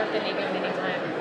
start the nigun anytime.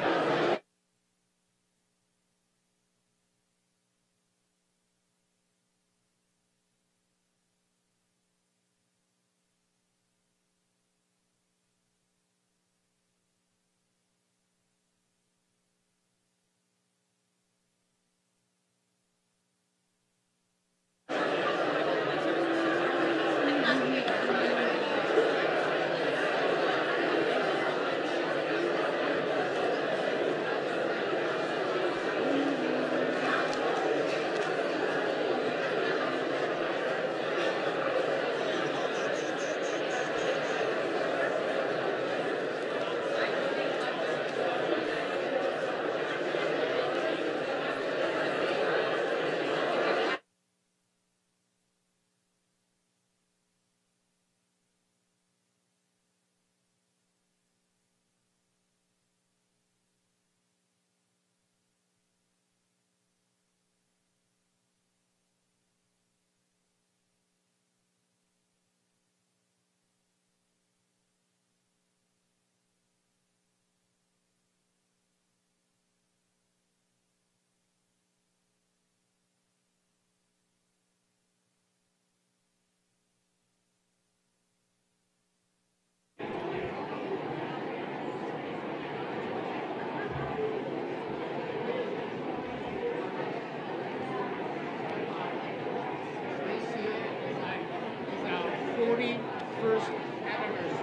First anniversary.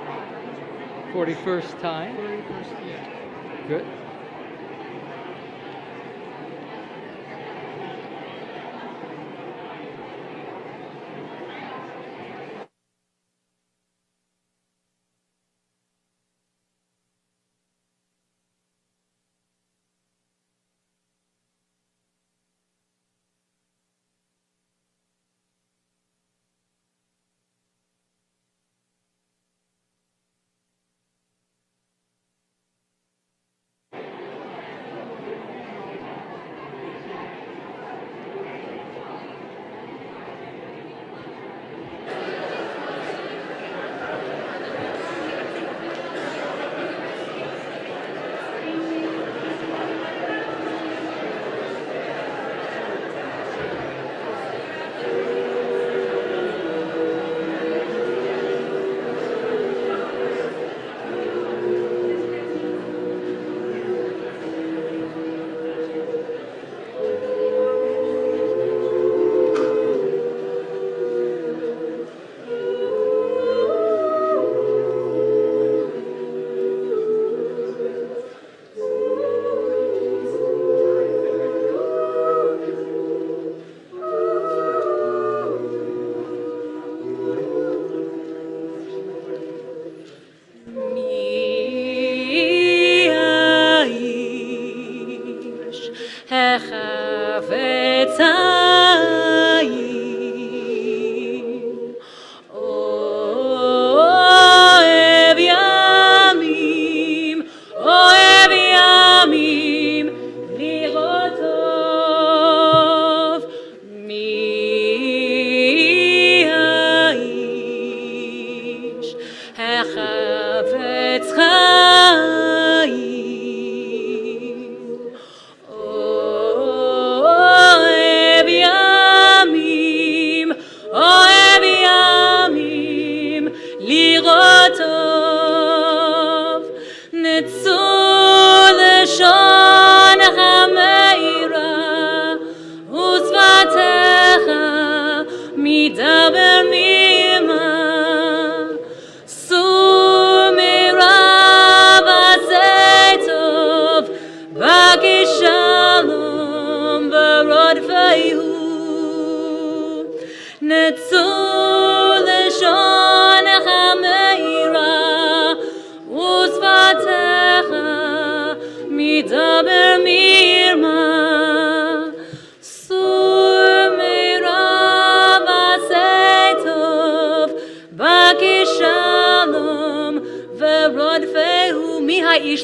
41st time. 41st, yeah. Good.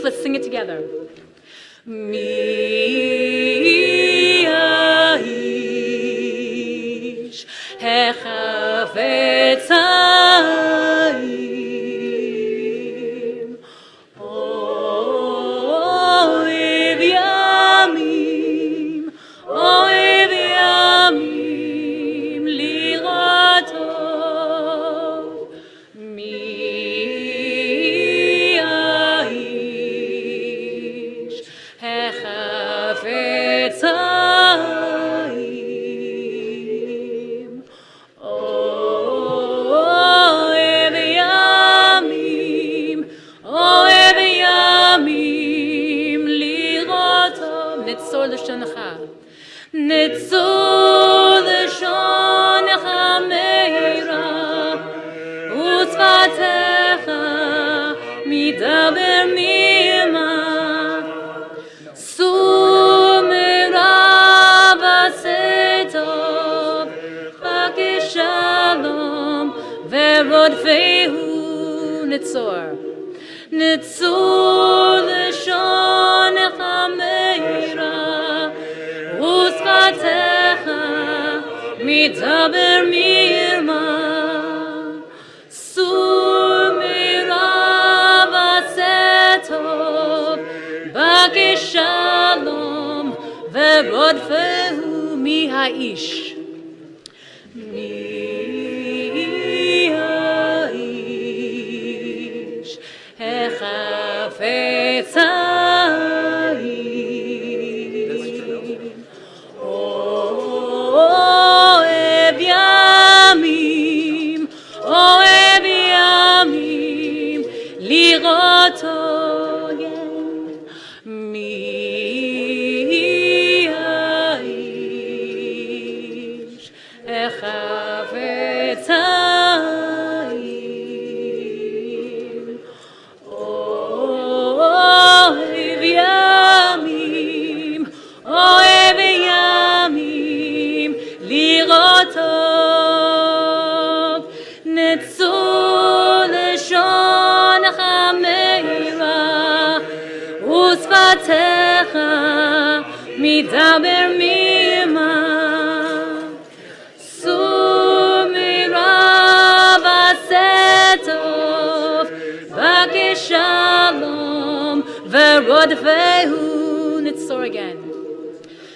Let's sing it together. Nitzur l'shon chameira utzvatecha midaber mima sumera vasetov bakishalom verodfehu nitzur l'shon chameira utzvatecha midaber mirma sumira vasetov bakishalom verodfehu mi haish echafetz Oev yamim, liroto mi haish echafetz Oev yamim, lirotov, nitzur l'shon chameira, utzvatecha midaber mima, sumira vasetov, bakishalom, verodfehu, nitzur again.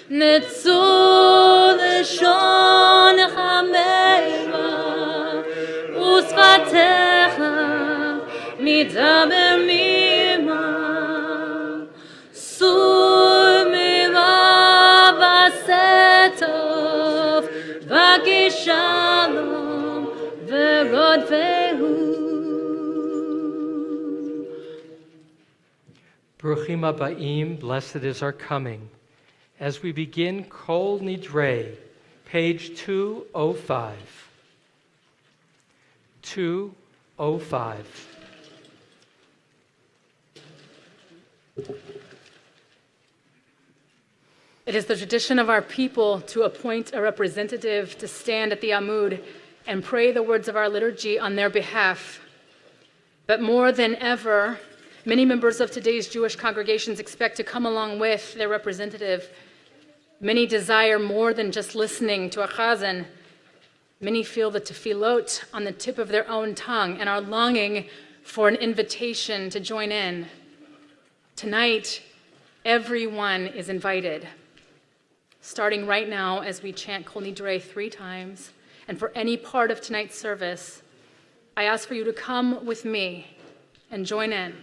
Nitzur l'shon chameira utzvatecha midaber mima sumira vasetov bakishalom verodfehu. Bruchim Abaim, blessed is our coming. As we begin Kol Nidre, page 205. 205. It is the tradition of our people to appoint a representative to stand at the Amud and pray the words of our liturgy on their behalf. But more than ever, many members of today's Jewish congregations expect to come along with their representative. Many desire more than just listening to a chazan. Many feel the tefillot on the tip of their own tongue and are longing for an invitation to join in. Tonight, everyone is invited. Starting right now as we chant Kol Nidre 3 times, and for any part of tonight's service, I ask for you to come with me and join in.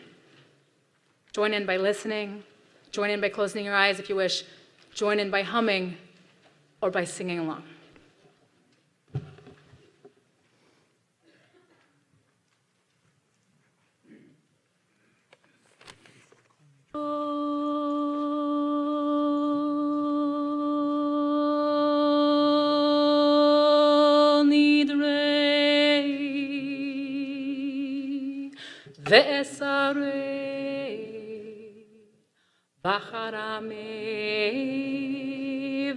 Join in by listening, join in by closing your eyes if you wish, join in by humming or by singing along. Kol Nidre ve'esarei Bacharame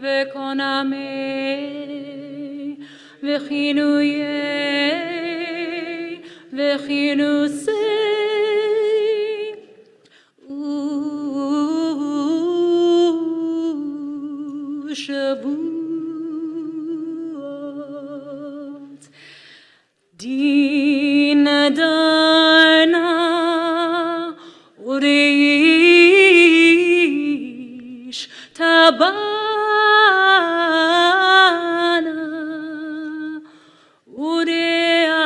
vekoname vechinuye vechinusei Shavuot Din Darna Urish Tabana Urea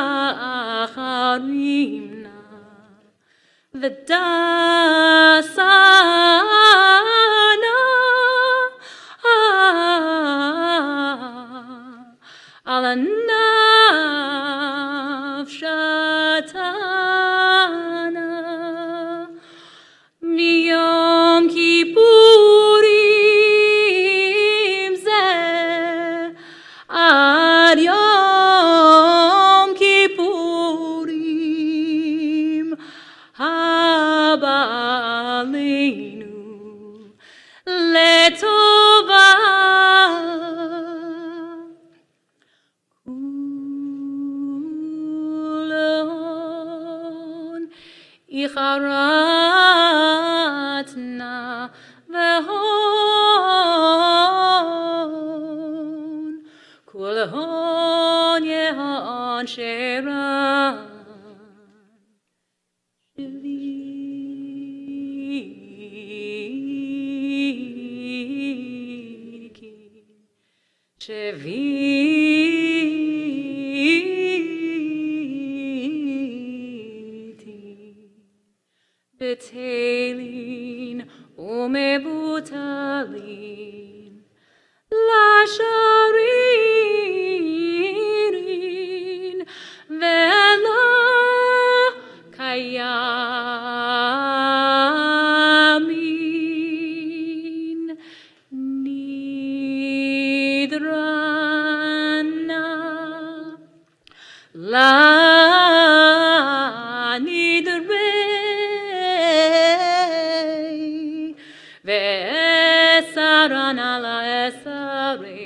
Acharimna Vidasana Alanav Shatana ba'aleinu letovah. Kulon icharatna vehon kulon yehon sheran Sheviti betelin umebutalin lasharirin vela kayamin nidrana la nidre ve'esarana la esare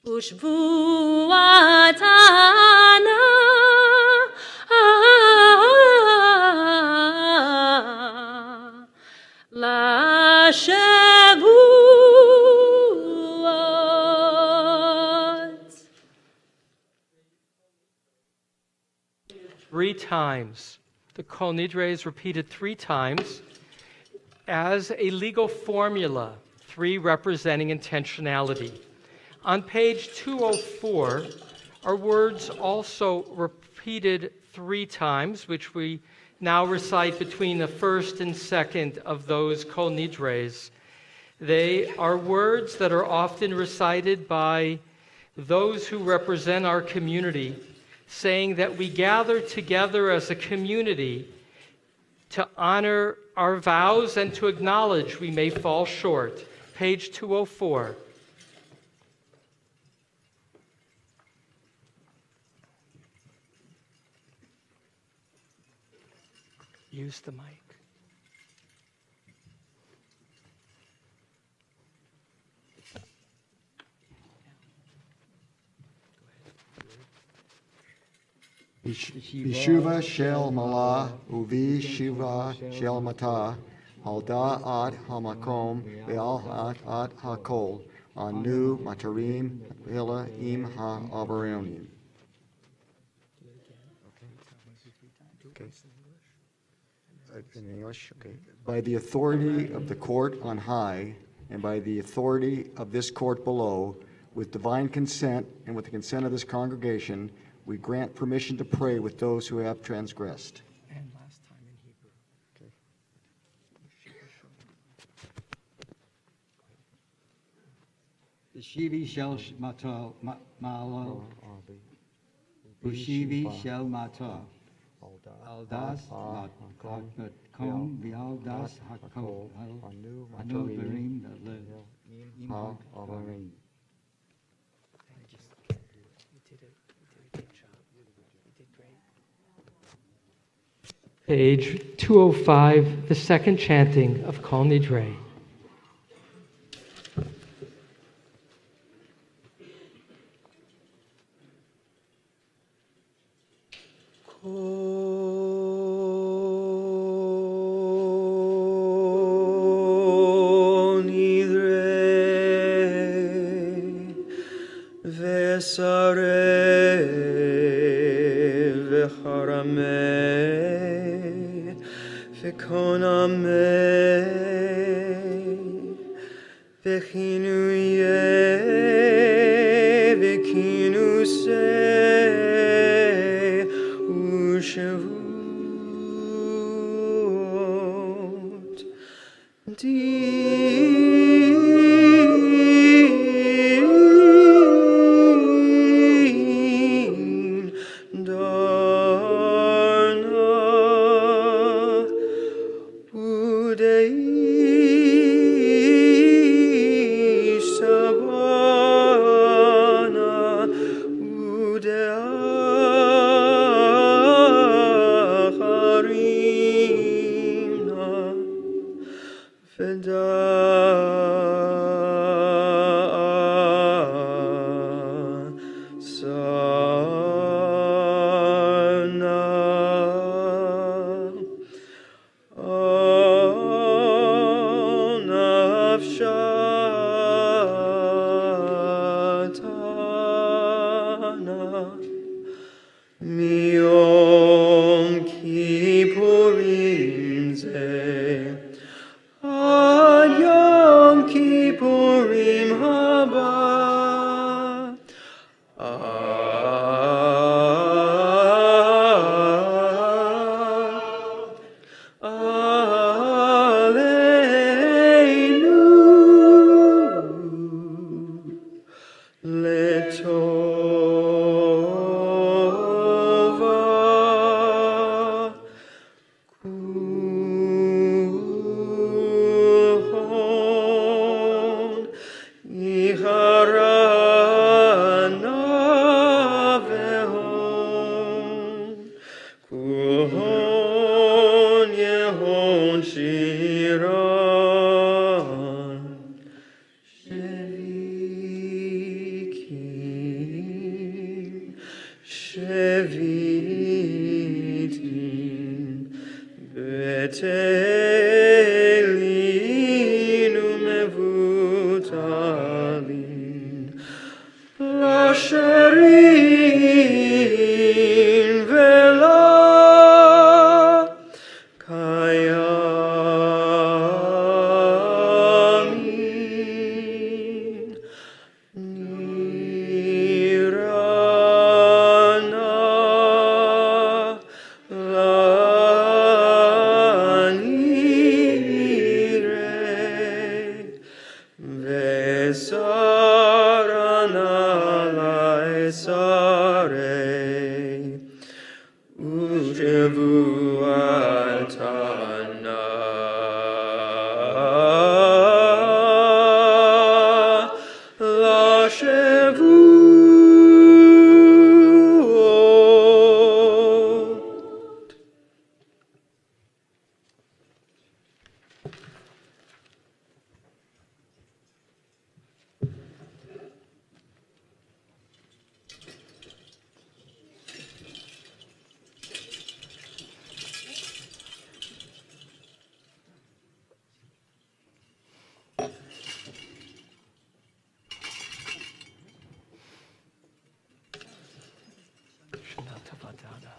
ushvuatana la shavuot. 3 times. The Kol Nidre is repeated 3 times as a legal formula, 3 representing intentionality. On page 204 are words also repeated 3 times, which we now recite between the first and second of those Kol Nidres. They are words that are often recited by those who represent our community, saying that we gather together as a community to honor our vows and to acknowledge we may fall short. Page 204. Use the mic. Bishuva shel malah uvi shiva shel matah halda at hamakom ve'al at hakol anu matarim hila im ha-avaronim. Okay. In English, okay. By the authority of the court on high and by the authority of this court below, with divine consent and with the consent of this congregation, we grant permission to pray with those who have transgressed. And last time in Hebrew. Shivi shel matar malo. Ushivi shel matar. Aldas kom vialdas hakol. Anu berim im ha-avarim. Page 205, the second chanting of Kol Nidre. Kol Nidre Vesare Vecharame Vekoname Vechinuye Vekinuse Ushavut Din Darna Udei Sabana Udeacharim Miyom Kippurim Zeh Ad Yom Kippurim Haba Aleinu Letova Kuhon Iharana Vehon Kuhon Yehon Shiran Shevitim Betelin Umevutalim Lasherin Vela Kayamin Nirana Lanire Vesarana Laisare Ujevuatana Lashevu Shana Tova Dada.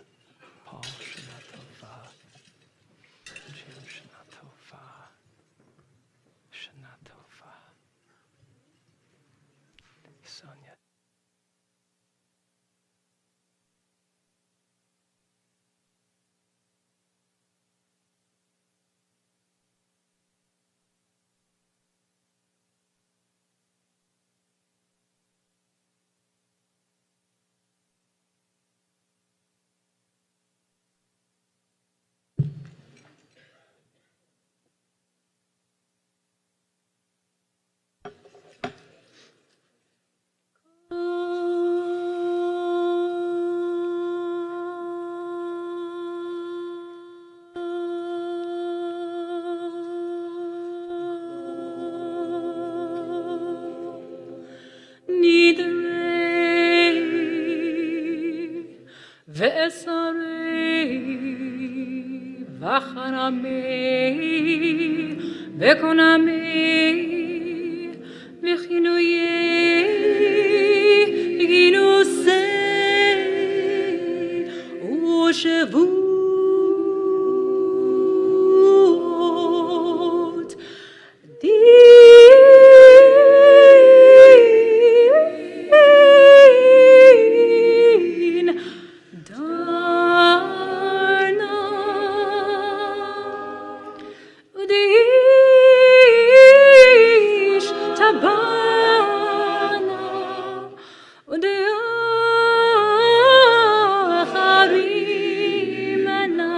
Paul Shana Tova. Jim Shana Tova. Shana Tova. Sonia. Nidre Ve'esarei Vacharamei Vekonamei Vechinuyei Ginusei Ushevut Din Darna Udish Tabana Udiacharimana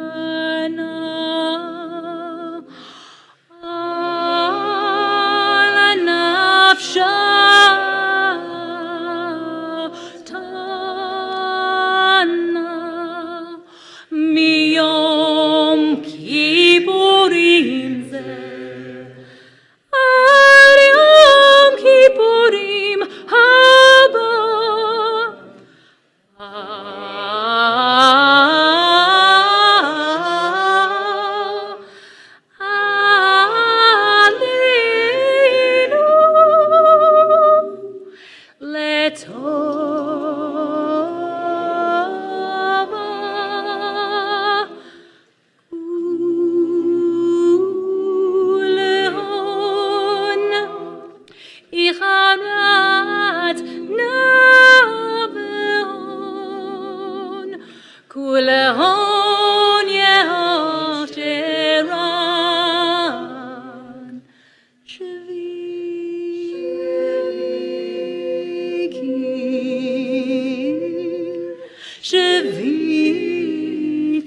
Vedasana Ala nafsha לטובה ולהון איחרת נבהון כולהון יהושרן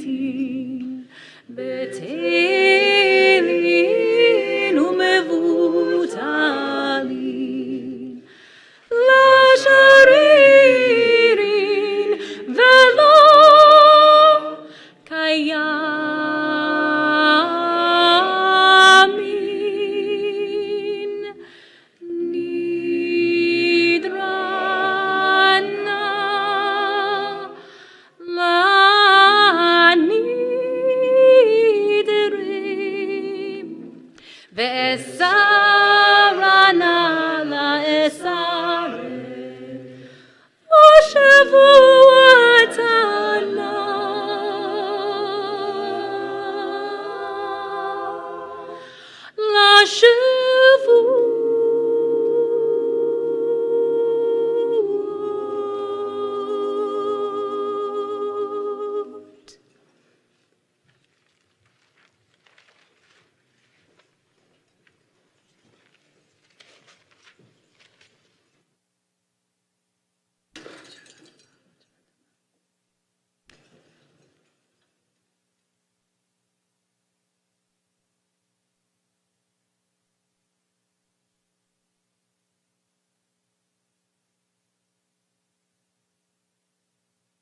שביתים בטלים ומבוטלים לשרירים ולא קיימים נדרנה לנדרים ואסרנה לאסרם ושבועתנה לשבות.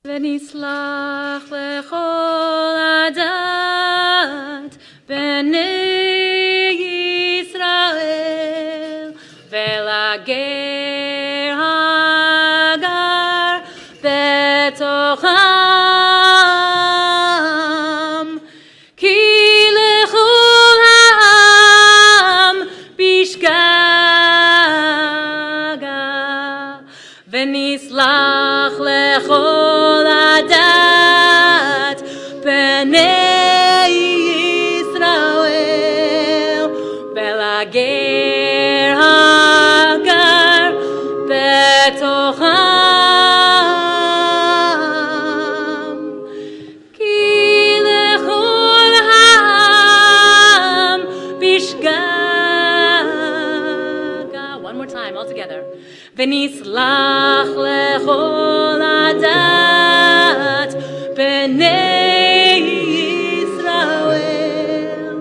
ונסלח לכל הדת בני ישראל ולגר הגר בתוכם כי לכל העם בשגגה ונסלח לכל הדת בני ישראל ולגר הגר בתוכם כי לכל העם בשגגה. One more time all together. ונסלח לכל הדת בני ישראל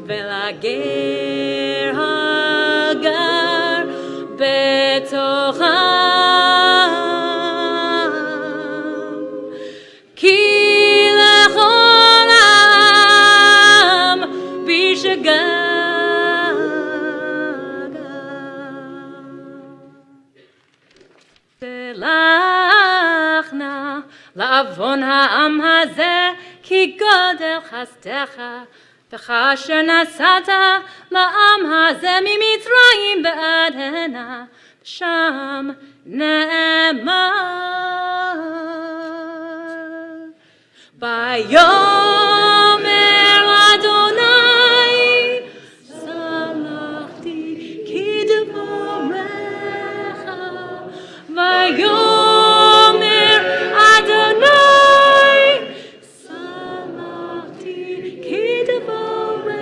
ולגר הגר בתוכם כי לכל העם בשגגה. סלחנה לעוון העם הזה כי גודל חסדך וכאשר נסעת לעם הזה ממצרים ועד הנה שם נאמר ויאמר אדוני סלחתי כדבריך ויאמר אדוני סלחתי כדבריך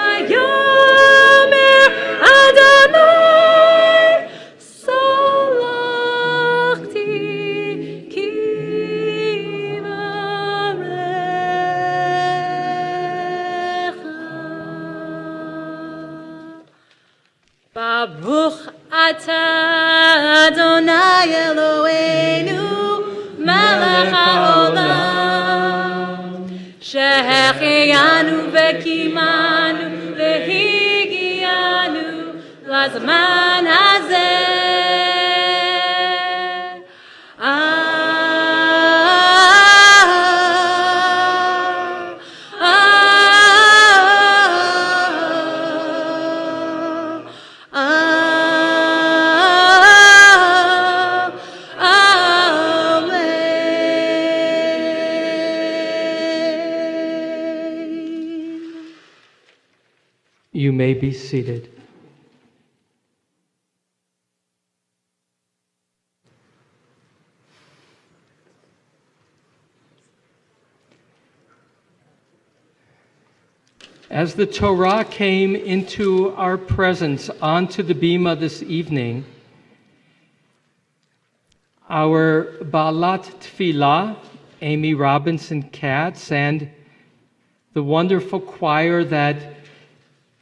ויאמר אדוני סלחתי כדבריך. ברוך אתה אדוני אלוהינו מלך העולם שהחיינו וקיימנו והגיענו לזמן הזה. You may be seated. As the Torah came into our presence onto the bima this evening, our Baalat Tfilah, Amy Robinson Katz, and the wonderful choir that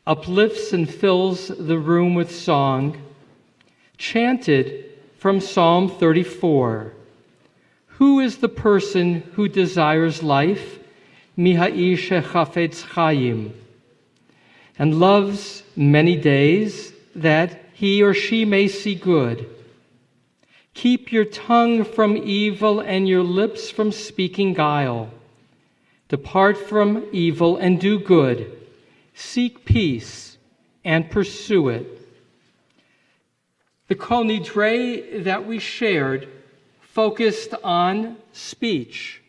uplifts and fills the room with song, chanted from Psalm 34. Who is the person who desires life? Miha'ish chafetz chayim, and loves many days that he or she may see good. Keep your tongue from evil and your lips from speaking guile. Depart from evil and do good. Seek peace and pursue it. The Kol Nidre that we shared focused on speech,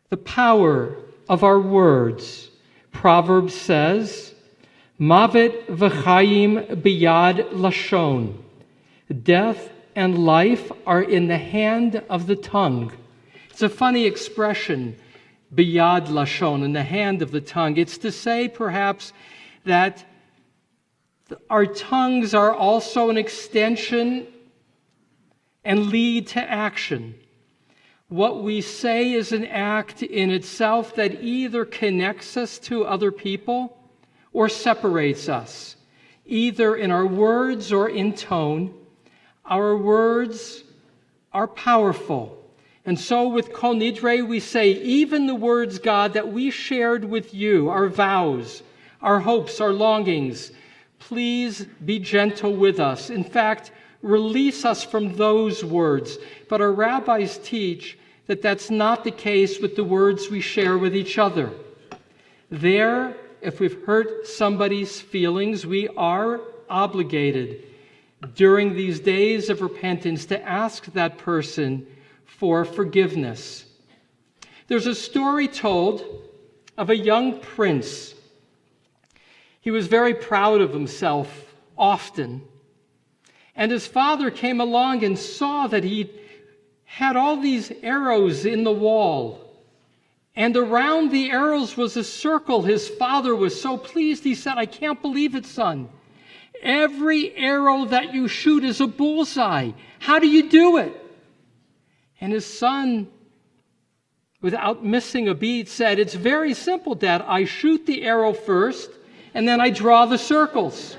the power of our words. Proverbs says, Mavet v'chayim biyad lashon. Death and life are in the hand of the tongue. It's a funny expression, biyad lashon, in the hand of the tongue. It's to say, perhaps, that our tongues are also an extension and lead to action. What we say is an act in itself that either connects us to other people or separates us, either in our words or in tone. Our words are powerful. And so with Kol Nidre, we say, even the words, God, that we shared with you, our vows, our hopes, our longings, please be gentle with us. In fact, release us from those words. But our rabbis teach that that's not the case with the words we share with each other. There, if we've hurt somebody's feelings, we are obligated during these days of repentance to ask that person for forgiveness. There's a story told of a young prince. He was very proud of himself often. And his father came along and saw that he had all these arrows in the wall. And around the arrows was a circle. His father was so pleased. He said, I can't believe it, son. Every arrow that you shoot is a bullseye. How do you do it? And his son, without missing a beat, said, it's very simple, Dad. I shoot the arrow first, and then I draw the circles.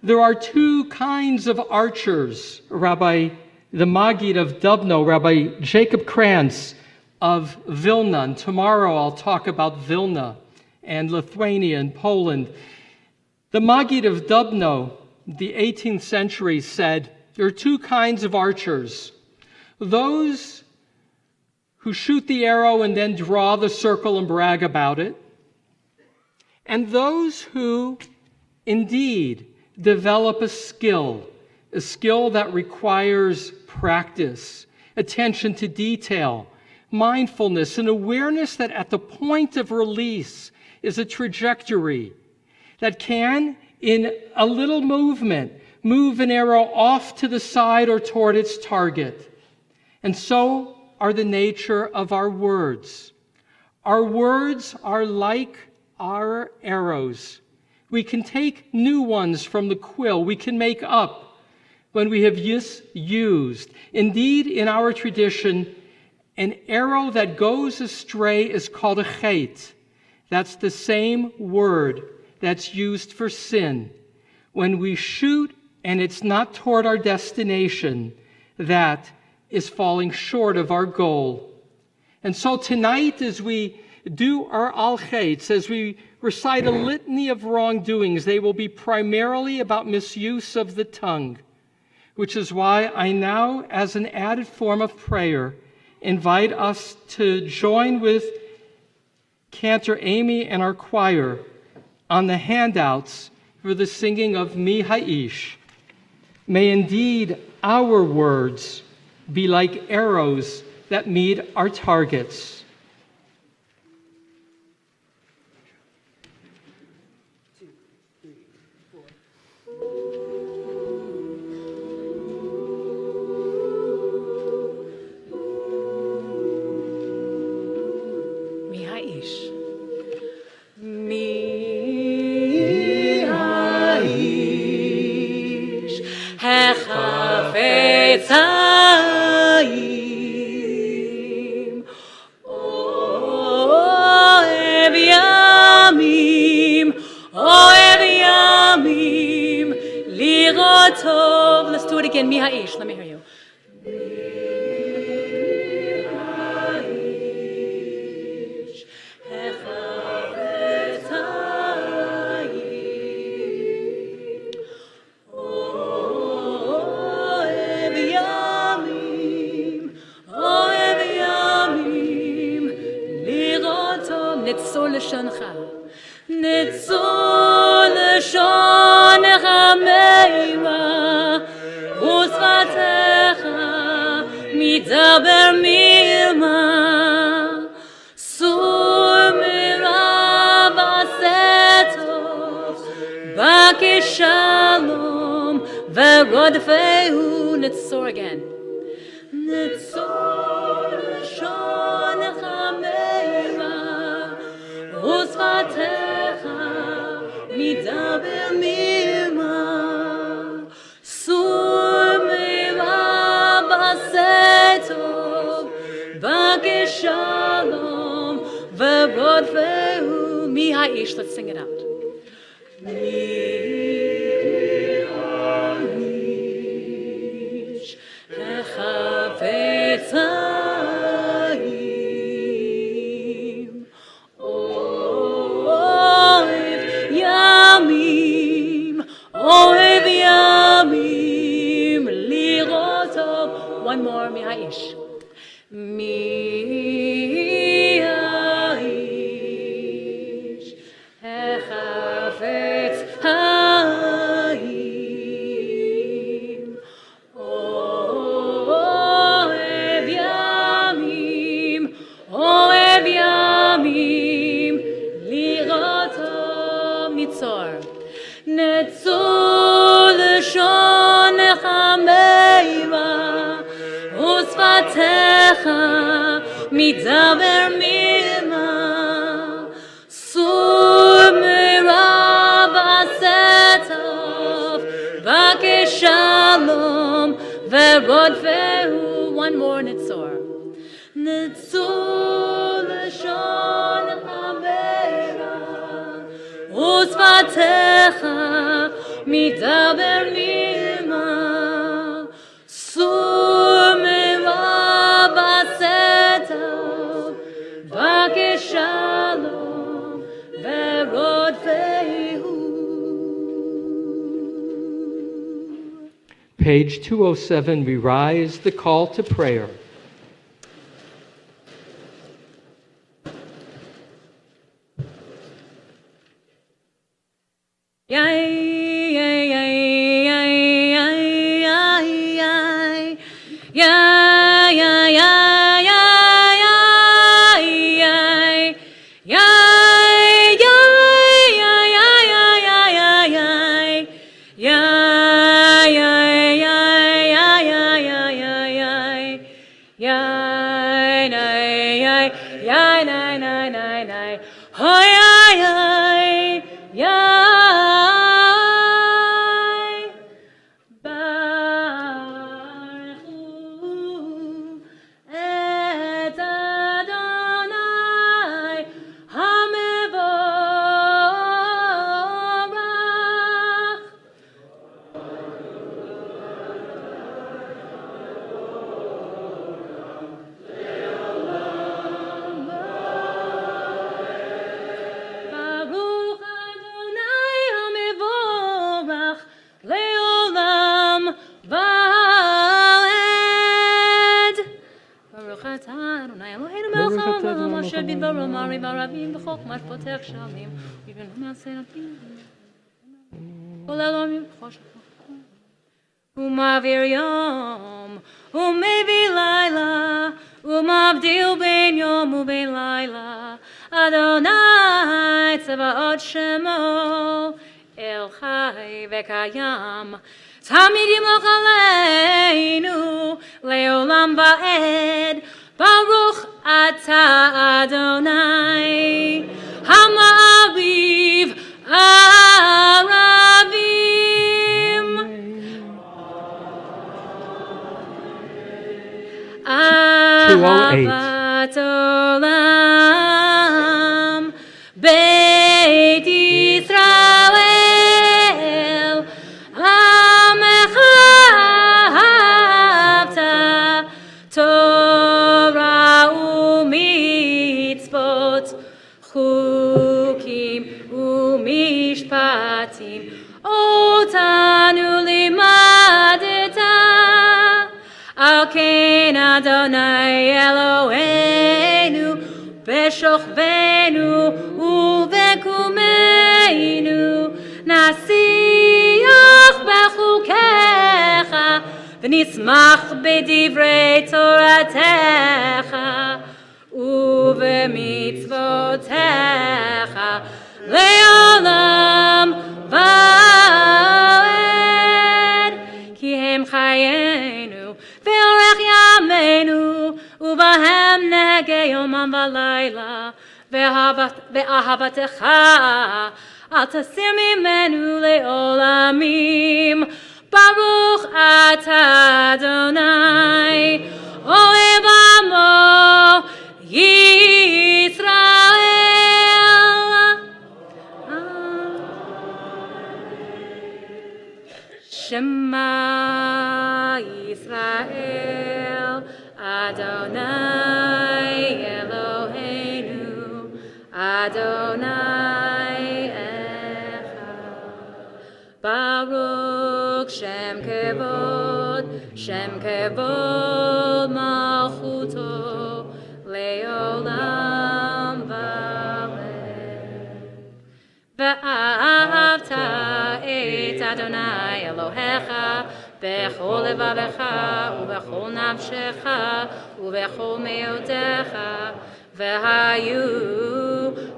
There are two kinds of archers. The Maggid of Dubno, Rabbi Jacob Krantz of Vilna. And tomorrow I'll talk about Vilna and Lithuania and Poland. The Maggid of Dubno, the 18th century, said, there are two kinds of archers. Those who shoot the arrow and then draw the circle and brag about it. And those who indeed develop a skill that requires practice, attention to detail, mindfulness, and awareness that at the point of release is a trajectory that can, in a little movement, move an arrow off to the side or toward its target. And so are the nature of our words. Our words are like our arrows. We can take new ones from the quill. We can make up when we have used. Indeed, in our tradition, an arrow that goes astray is called a chet. That's the same word that's used for sin. When we shoot and it's not toward our destination, that is falling short of our goal. And so tonight, as we do our al-chets, as we recite a litany of wrongdoings, they will be primarily about misuse of the tongue, which is why I now, as an added form of prayer, invite us to join with Cantor Amy and our choir on the handouts for the singing of Mi Ha'ish. May indeed our words be like arrows that meet our targets. חפציים אוהב ימים לראות טוב. Let's do it again. מי האיש? Let me hear you. נצור לשונך, נצור לשונך מימה, ושפתיך מדבר מרמה, סור מרע ועשה טוב, בקש שלום ורודפהו. נצור again. נצור לשונך מימה, ושפתיך מדבר מרמה, סור מרע ועשה טוב, בקש שלום ורודפהו. מי האיש? Let's sing it out. מי האיש החפציים אוהב ימים לראות טוב. One more. מי האיש? מי האיש החפציים אוהב ימים לראות טוב. ניצור. נצור לשונך מימה, ושפתיך מדבר מרמה, סור מרע ועשה טוב, בקש שלום ורודפהו. One more. נצור. נצור לשונך מימה, ושפתיך מדבר מרמה, סור מרע ועשה טוב, בקש שלום ורודפהו. Page 207, we rise the call to prayer. ומעביר יום ומביא לילה ומבדיל בין יום ובין לילה, אדוני צבאות שמו, אל חי וקיים, תמיד ימלוך עלינו לעולם ועד. ברוך אתה אדוני המעריב ערבים. 208. Ahavat olam, Beit Yisrael, Amecha ahavta, Torah umitzvot, Chukim umishpatim, Otanu limadeta, Al ken Adonai Eloheinu, Beshochvenu uvekumeinu, Nasiach bechukecha, V'nismach bedivrei Toratecha, Uvemitzvotecha, Leolam va'ed, Ki hem chayenu, Ve'orech yameinu, Ubahem nehege yomam v'layla, Ve'ahavatecha, Al tasir mimenu le'olamim, Baruch atah Adonai, Ohev amo Yisrael. Shema Yisrael, Adonai Eloheinu, Adonai Echad. Baruch Shem Kevod Malchuto, Leolam Va'ed. Ve'ahavta et Adonai Elohecha, Bechol levavecha, Ubechol nafshecha, Ubechol meotecha, Ve'hayu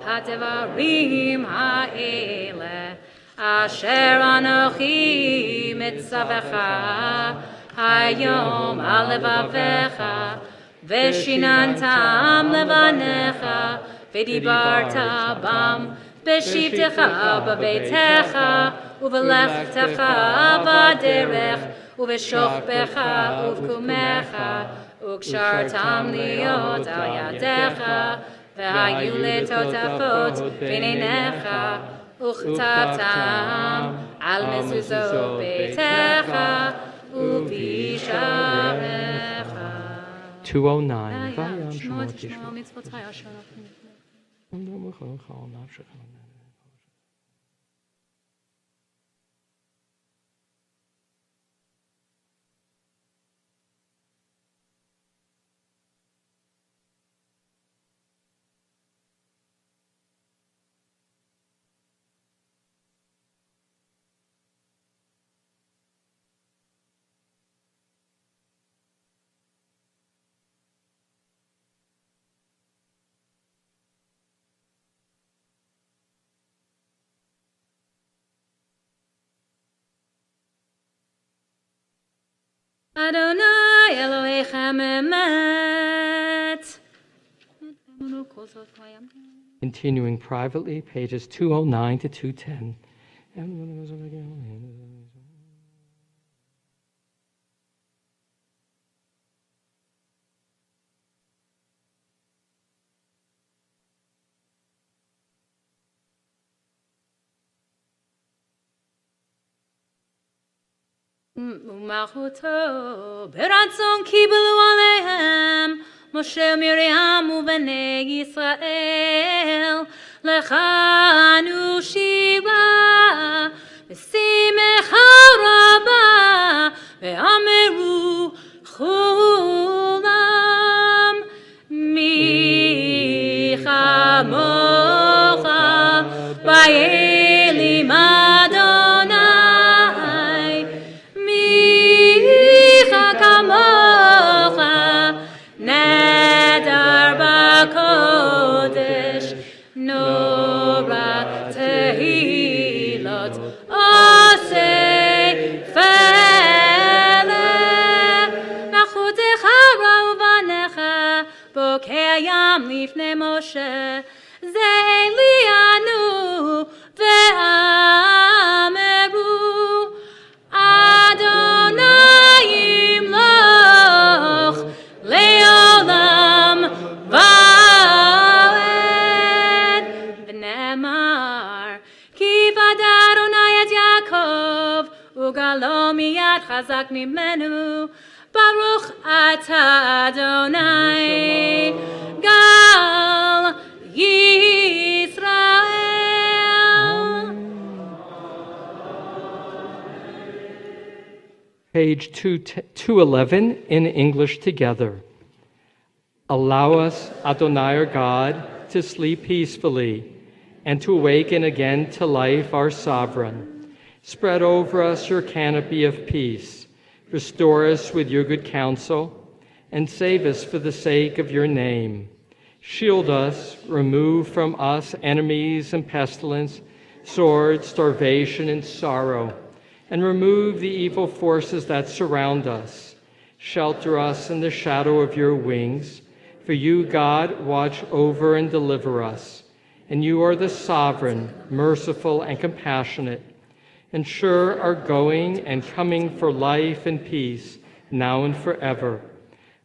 hadevarim ha'eleh, Asher anochi mitzavecha, Hayom al levavecha, Veshinantam levanecha, V'dibarta bam, Beshivtecha b'beitecha, Uvelechtecha b'derech, Uveshochbecha uvkumecha, Ukshartam liot al yadecha, V'hayu letotafot b'neinecha, Uchtavtam al mezuzot beitecha, Uvisharecha. 209. Vayam Shmot Shemot Yishmael Yishmael. mitzvotai asher nafnu. Adonai Elohechem emet. Continuing privately, pages 209 to 210. U'malchuto beratzon kibelu aleihem Moshe Miriam u'bnei Yisrael lechanu shira v'simecha rabba ve'ameru chulam mi chamocha ba'elim Adonai micha kamocha nedar b'kodesh nora tehilot osei feleh nachutecha ra'uvanecha bokeh yam lifnei Moshe ze lianu ve'ameru Adonai imloch leolam וגלו מיד חזק ממנו. ברוך אתה אדוני גל ישראל. Page 211 in English together. Allow us, Adonai our God, to sleep peacefully and to awaken again to life, our sovereign. Spread over us your canopy of peace. Restore us with your good counsel and save us for the sake of your name. Shield us, remove from us enemies and pestilence, sword, starvation, and sorrow, and remove the evil forces that surround us. Shelter us in the shadow of your wings, for you, God, watch over and deliver us, and you are the sovereign, merciful, and compassionate. Ensure our going and coming for life and peace, now and forever.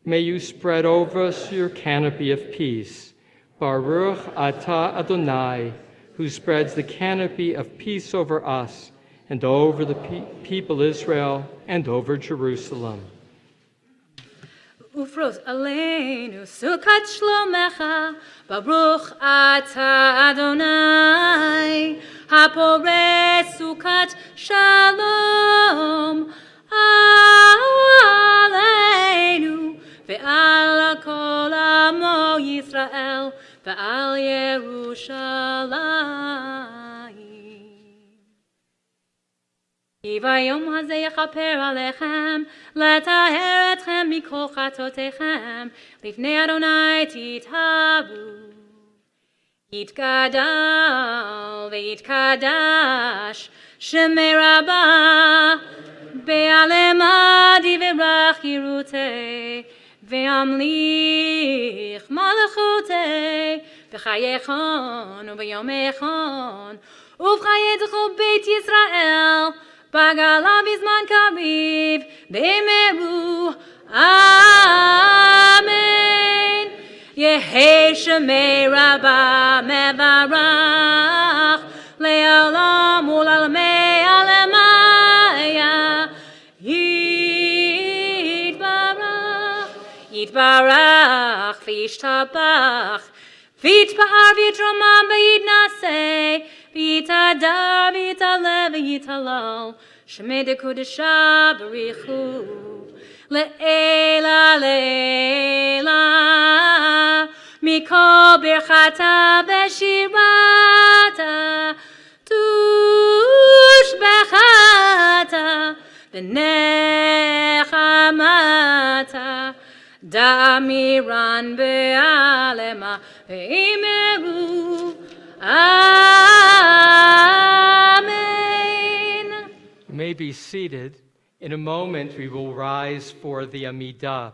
May you spread over us your canopy of peace. Baruch atah Adonai, who spreads the canopy of peace over us and over the people Israel and over Jerusalem. ופרוס עלינו סוכת שלומך, ברוך אתה אדוני, הפורס סוכת שלום עלינו, ועל כל עמו ישראל, ועל ירושלים. כי ביום הזה יכפר עליכם, לטהר אתכם מכל חטאותיכם, לפני אדוני תתהבו. יתגדל ויתקדש שמי רבה, בעלמא דברך ירותי, והמליך מלכותי, בחייכון וביומכון, ובחיי זכו בית ישראל, בגלה בזמן קריב, באמרו אמן. יהי שמי רבה מברך, לעולם ולעולמי עלמיה. יתברך וישתבח, ויתפאר ויתרומם ויתנשא, ויתהדר ויתעלה ויתהלל, שמי דקודשה בריחו, לעילה לעילה, מכל ברכתה בשירתה, תושבחתה ונחמתה, דמירן בעלמה ואמרו Amen. You may be seated. In a moment, we will rise for the Amidah.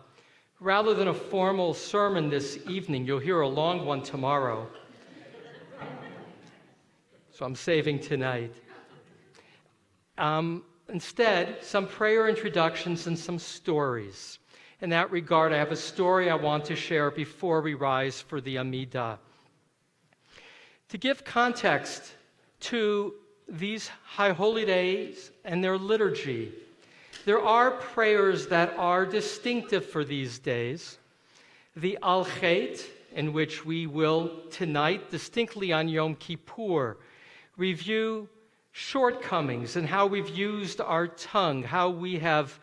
Rather than a formal sermon this evening, you'll hear a long one tomorrow. So I'm saving tonight. Instead, some prayer introductions and some stories. In that regard, I have a story I want to share before we rise for the Amidah. To give context to these high holy days and their liturgy, there are prayers that are distinctive for these days. The Al-Chet, in which we will tonight, distinctly on Yom Kippur, review shortcomings and how we've used our tongue, how we have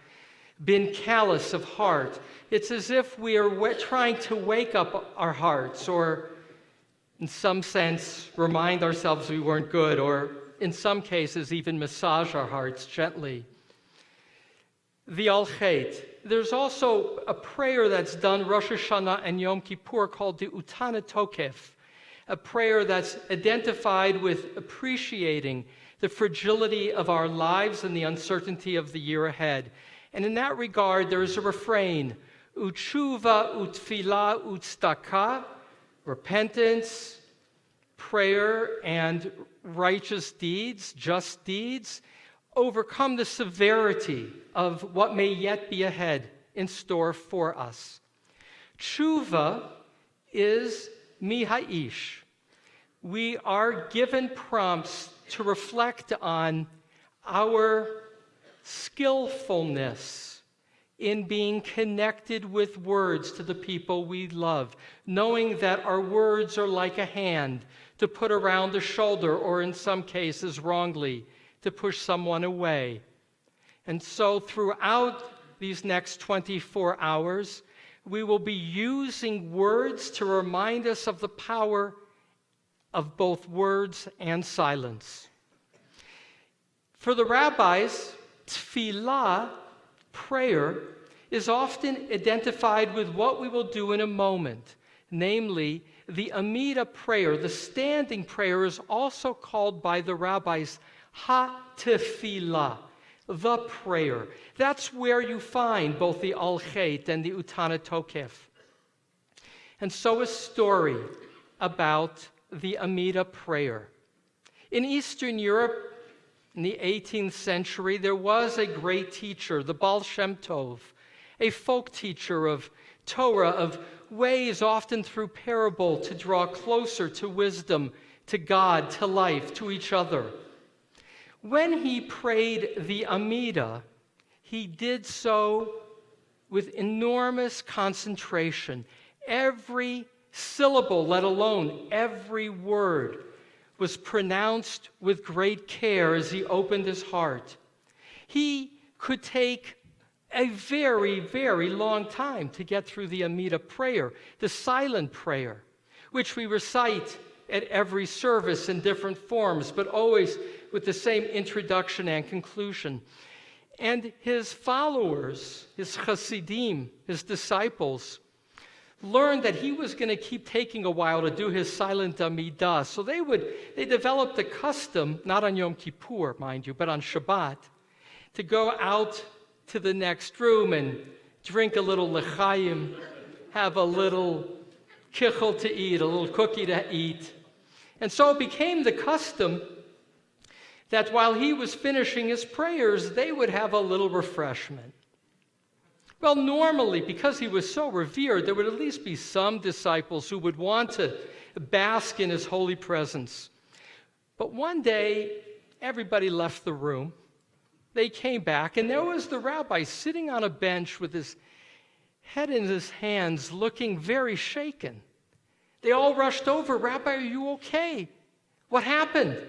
been callous of heart. It's as if we are trying to wake up our hearts, or in some sense, remind ourselves we weren't good, or in some cases, even massage our hearts gently. The Al-Chet. There's also a prayer that's done Rosh Hashanah and Yom Kippur called the Utana Tokef, a prayer that's identified with appreciating the fragility of our lives and the uncertainty of the year ahead. And in that regard, there is a refrain, Utshuva utfila utstaka, repentance, prayer, and righteous deeds, just deeds, overcome the severity of what may yet be ahead in store for us. Tshuva is mihaish. We are given prompts to reflect on our skillfulness in being connected with words to the people we love, knowing that our words are like a hand to put around the shoulder, or in some cases, wrongly, to push someone away. And so throughout these next 24 hours, we will be using words to remind us of the power of both words and silence. For the rabbis, tefillah, prayer, is often identified with what we will do in a moment, namely the Amidah prayer. The standing prayer is also called by the rabbis ha-tefillah, the prayer. That's where you find both the al-chet and the utana tokef. And so a story about the Amidah prayer. In Eastern Europe, in the 18th century, there was a great teacher, the Baal Shem Tov, a folk teacher of Torah, of ways often through parable to draw closer to wisdom, to God, to life, to each other. When he prayed the Amidah, he did so with enormous concentration. Every syllable, let alone every word, was pronounced with great care as he opened his heart. He could take a very, very long time to get through the Amidah prayer, the silent prayer, which we recite at every service in different forms, but always with the same introduction and conclusion. And his followers, his chassidim, his disciples, learned that he was going to keep taking a while to do his silent Amidah. So they developed a custom, not on Yom Kippur, mind you, but on Shabbat, to go out to the next room and drink a little l'chaim, have a little kichel to eat, a little cookie to eat. And so it became the custom that while he was finishing his prayers, they would have a little refreshment. Well, normally, because he was so revered, there would at least be some disciples who would want to bask in his holy presence. But one day, everybody left the room. They came back, and there was the rabbi sitting on a bench with his head in his hands, looking very shaken. They all rushed over. "Rabbi, are you okay? What happened?"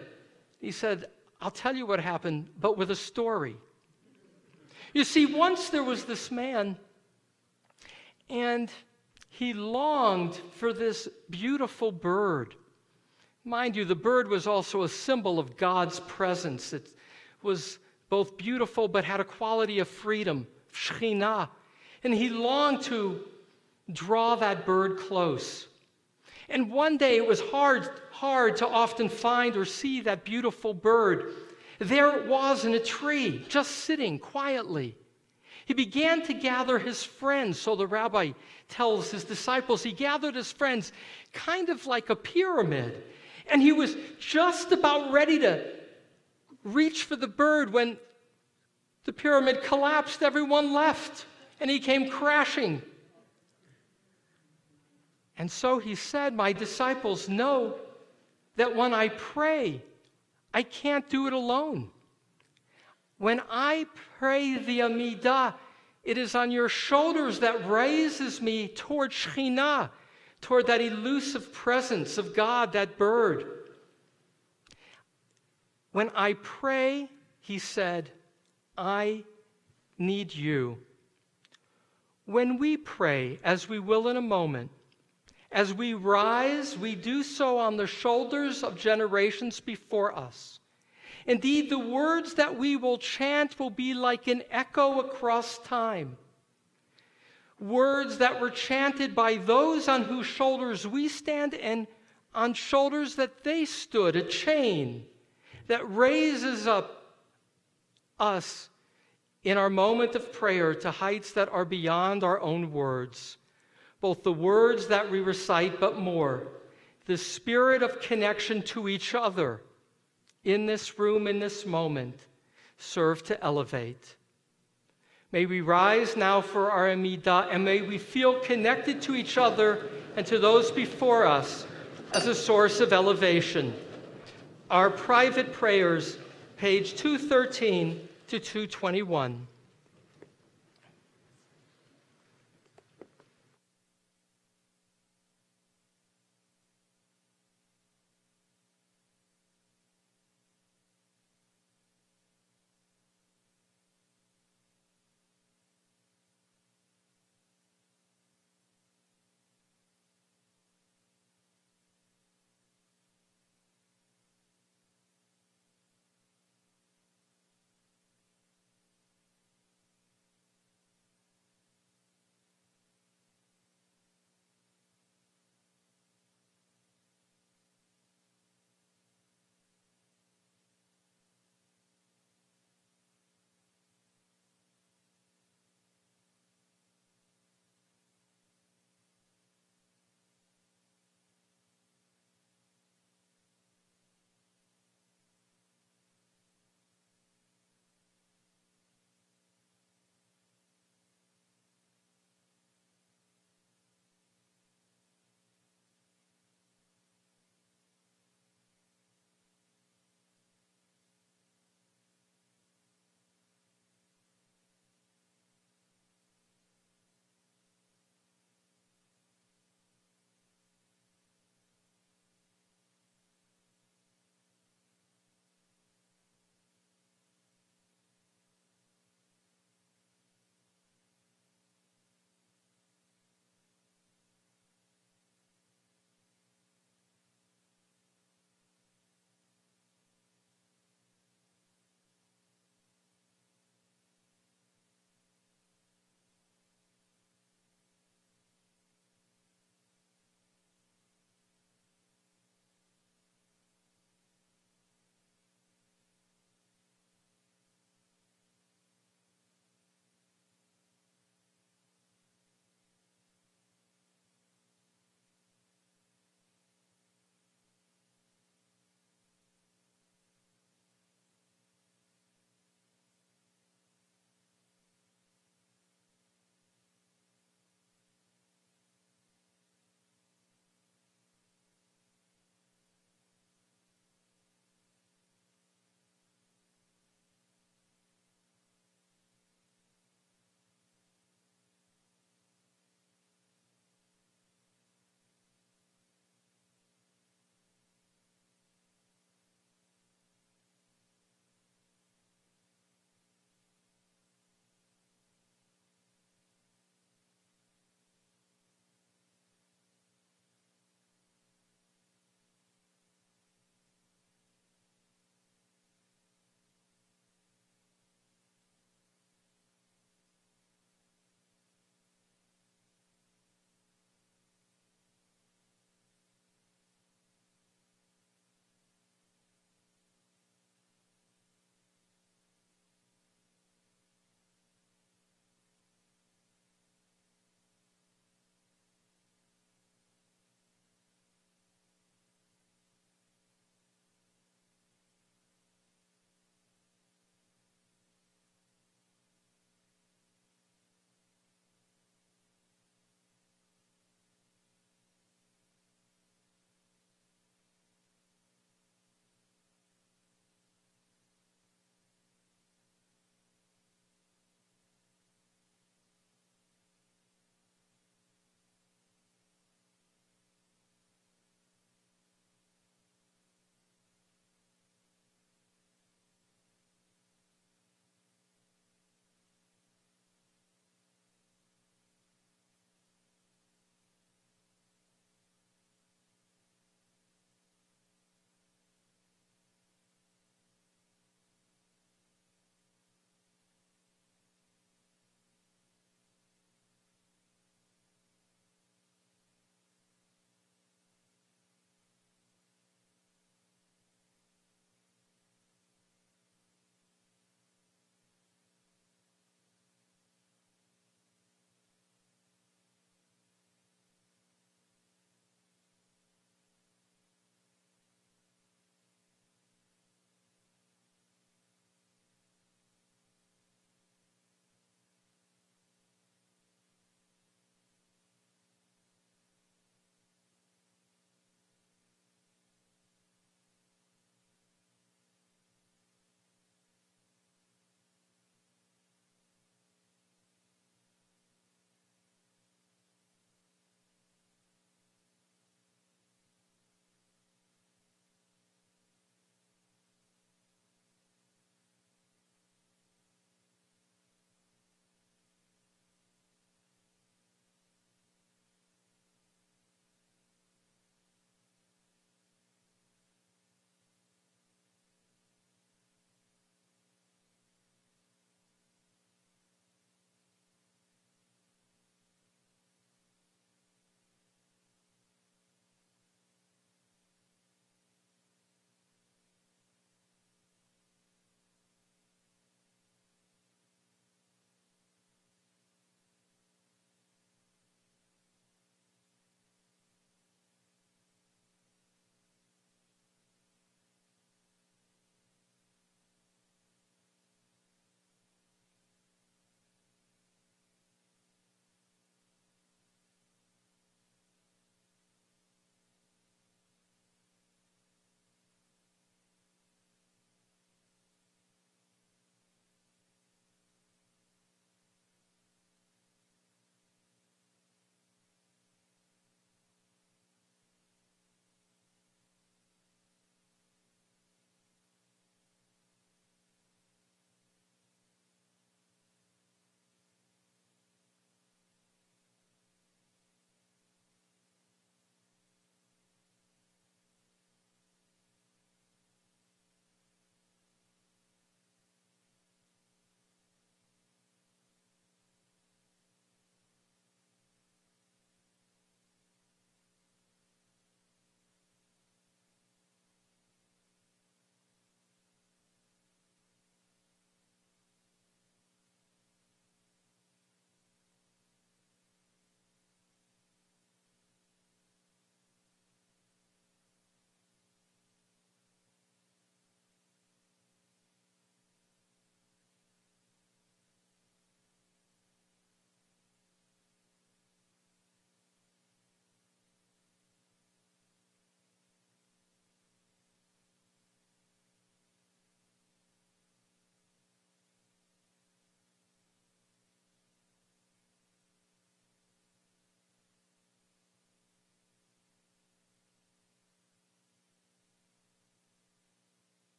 He said, "I'll tell you what happened, but with a story." You see, once there was this man, and he longed for this beautiful bird. Mind you, the bird was also a symbol of God's presence. It was both beautiful but had a quality of freedom, Shekhinah. And he longed to draw that bird close. And one day it was hard to often find or see that beautiful bird. There it was in a tree, just sitting quietly. He began to gather his friends, so the rabbi tells his disciples. He gathered his friends kind of like a pyramid. And he was just about ready to reach for the bird when the pyramid collapsed. Everyone left, and he came crashing. And so he said, "My disciples know that when I pray, I can't do it alone. When I pray the Amidah, it is on your shoulders that raises me toward Shekhinah, toward that elusive presence of God, that bird. When I pray," he said, "I need you." When we pray, as we will in a moment, as we rise, we do so on the shoulders of generations before us. Indeed, the words that we will chant will be like an echo across time. Words that were chanted by those on whose shoulders we stand and on shoulders that they stood, a chain that raises up us in our moment of prayer to heights that are beyond our own words. Both the words that we recite, but more, the spirit of connection to each other in this room, in this moment, serve to elevate. May we rise now for our Amidah, and may we feel connected to each other and to those before us as a source of elevation. Our private prayers, page 213 to 221.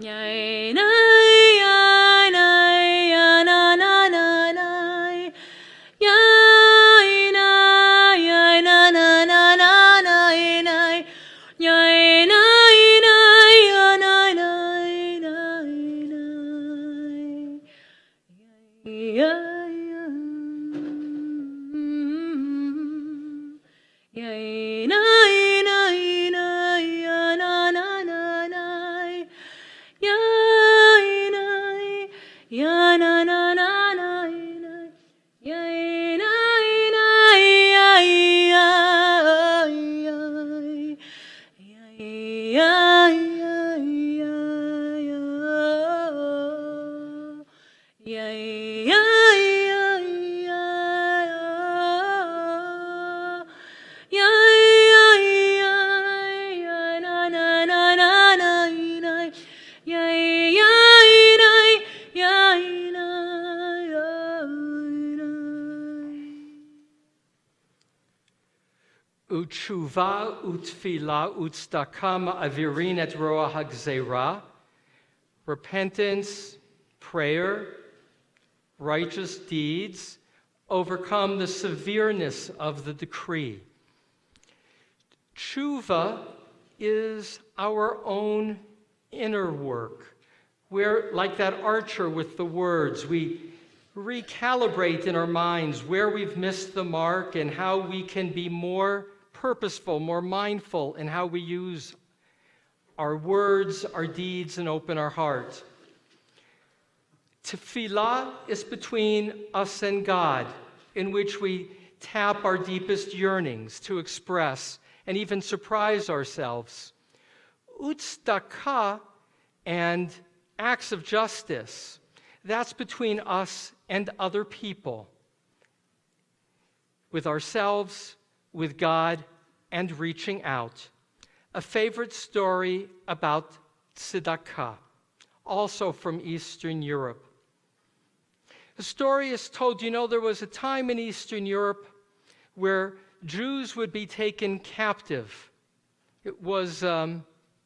Yai nai, yai nai, ya na na na nai. Yai nai, yai na na na na nai nai. Yai nai nai, ya nai nai nai nai. Yai yai nai nai nai, ya na na na nai. Yai nai, ya na na na nai nai. Yai nai nai, yai yai yai. Yai yai yai yai. Yai yai yai yai. Yai yai yai yai na na na na nai nai. Yai yai nai, yai nai yai nai. Utshuva, utfila, utzdaka ma'avirin et roa hagzera. Repentance, prayer, righteous deeds overcome the severeness of the decree. Tshuva is our own inner work. We're like that archer with the words. We recalibrate in our minds where we've missed the mark and how we can be more purposeful, more mindful in how we use our words, our deeds, and open our heart. Tefillah is between us and God, in which we tap our deepest yearnings to express and even surprise ourselves. Utzdaka and acts of justice, that's between us and other people, with ourselves, with God, and reaching out. A favorite story about tzedakah, also from Eastern Europe. The story is told, there was a time in Eastern Europe where Jews would be taken captive. It was,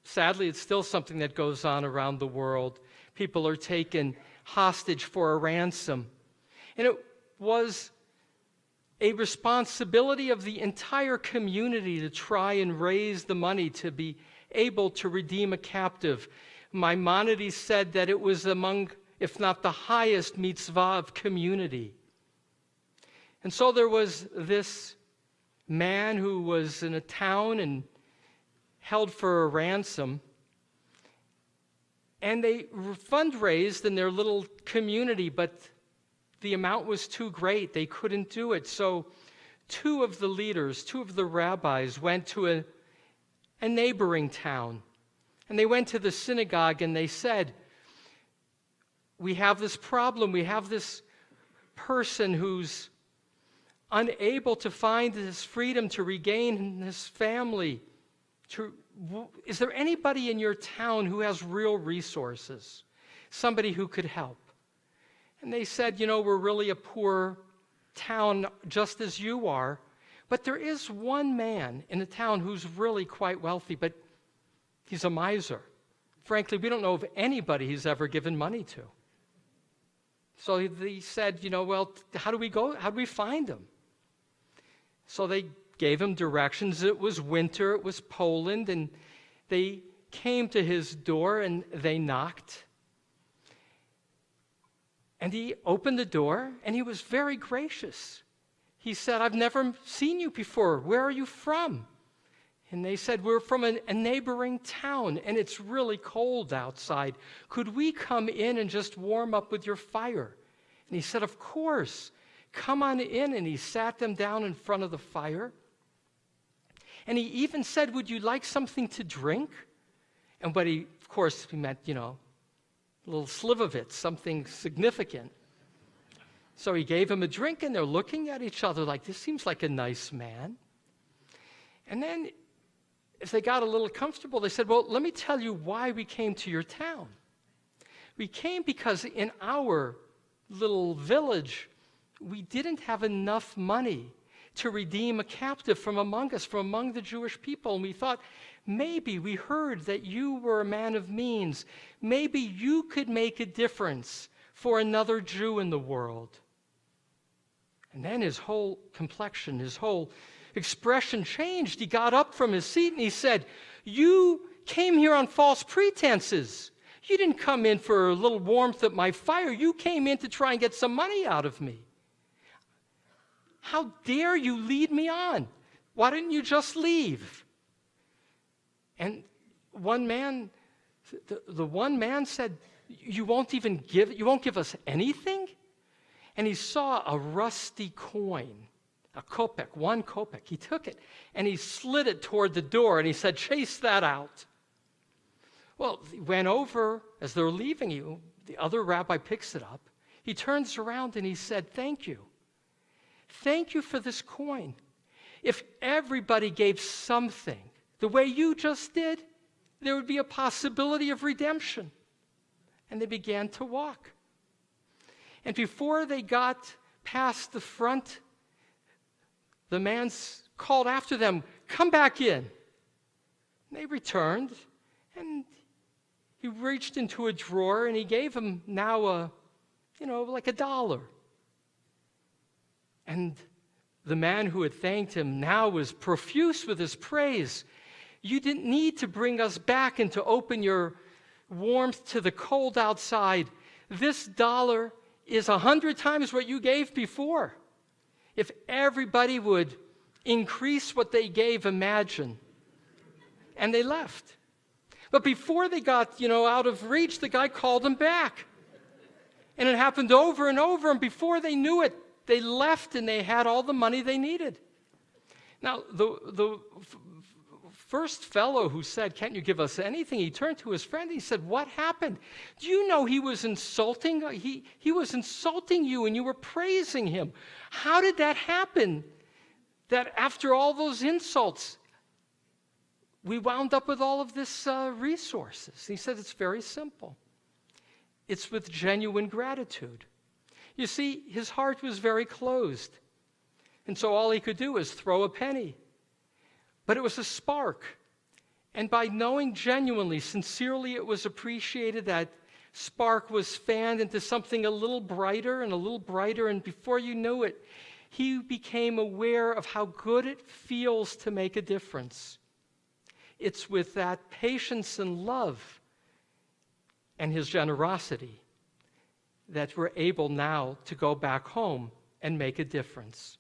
sadly, it's still something that goes on around the world. People are taken hostage for a ransom. And it was a responsibility of the entire community to try and raise the money to be able to redeem a captive. Maimonides said that it was among, if not the highest mitzvah of community. And so there was this man who was in a town and held for a ransom. And they fundraised in their little community, but the amount was too great. They couldn't do it. So two of the leaders, two of the rabbis went to a neighboring town. And they went to the synagogue and they said, we have this problem. We have this person who's unable to find his freedom to regain his family. Is there anybody in your town who has real resources? Somebody who could help? And they said, we're really a poor town just as you are, but there is one man in the town who's really quite wealthy, but he's a miser. Frankly, we don't know of anybody he's ever given money to. So they said, well, how do we go? How do we find him? So they gave him directions. It was winter, it was Poland, and they came to his door and they knocked. And he opened the door, and he was very gracious. He said, I've never seen you before. Where are you from? And they said, we're from a neighboring town, and it's really cold outside. Could we come in and just warm up with your fire? And he said, of course. Come on in. And he sat them down in front of the fire. And he even said, would you like something to drink? And but he, of course, he meant, a little slivovitz, something significant. So he gave him a drink, and they're looking at each other like, this seems like a nice man. And then, as they got a little comfortable, they said, well, let me tell you why we came to your town. We came because in our little village, we didn't have enough money to redeem a captive from among us, from among the Jewish people. And we thought Maybe we heard that you were a man of means. Maybe you could make a difference for another Jew in the world. And then his whole complexion, his whole expression changed. He got up from his seat and he said, you came here on false pretenses. You didn't come in for a little warmth at my fire. You came in to try and get some money out of me. How dare you lead me on? Why didn't you just leave? And one man, the one man said, you won't give us anything? And he saw a rusty coin, a kopeck, 1 kopeck. He took it and he slid it toward the door and he said, chase that out. Well, he went over as they're leaving. The other rabbi picks it up. He turns around and he said, thank you. Thank you for this coin. If everybody gave something the way you just did, there would be a possibility of redemption. And they began to walk. And before they got past the front, the man called after them, come back in. And they returned, and he reached into a drawer, and he gave him now like $1. And the man who had thanked him now was profuse with his praise. You didn't need to bring us back and to open your warmth to the cold outside. This $1 is 100 times what you gave before. If everybody would increase what they gave, imagine. And they left. But before they got, out of reach, the guy called them back. And it happened over and over, and before they knew it, they left and they had all the money they needed. Now, the first fellow who said, can't you give us anything? He turned to his friend and he said, what happened? Do you know he was insulting? He was insulting you and you were praising him. How did that happen? That after all those insults, we wound up with all of this resources. He said, it's very simple. It's with genuine gratitude. You see, his heart was very closed. And so all he could do was throw a penny. But it was a spark. And by knowing genuinely, sincerely it was appreciated, that spark was fanned into something a little brighter, and before you knew it, he became aware of how good it feels to make a difference. It's with that patience and love and his generosity that we're able now to go back home and make a difference.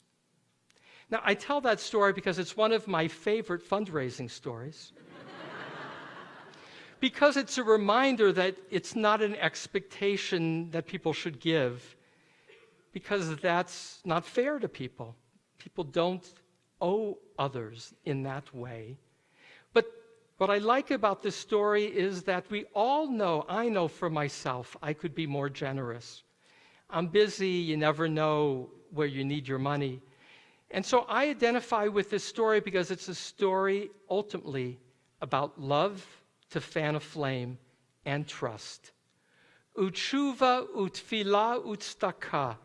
Now, I tell that story because it's one of my favorite fundraising stories. Because it's a reminder that it's not an expectation that people should give, because that's not fair to people. People don't owe others in that way. But what I like about this story is that we all know, I know for myself, I could be more generous. I'm busy, you never know where you need your money. And so I identify with this story because it's a story ultimately about love to fan a flame and trust. Utshuva, utfila, utstaka.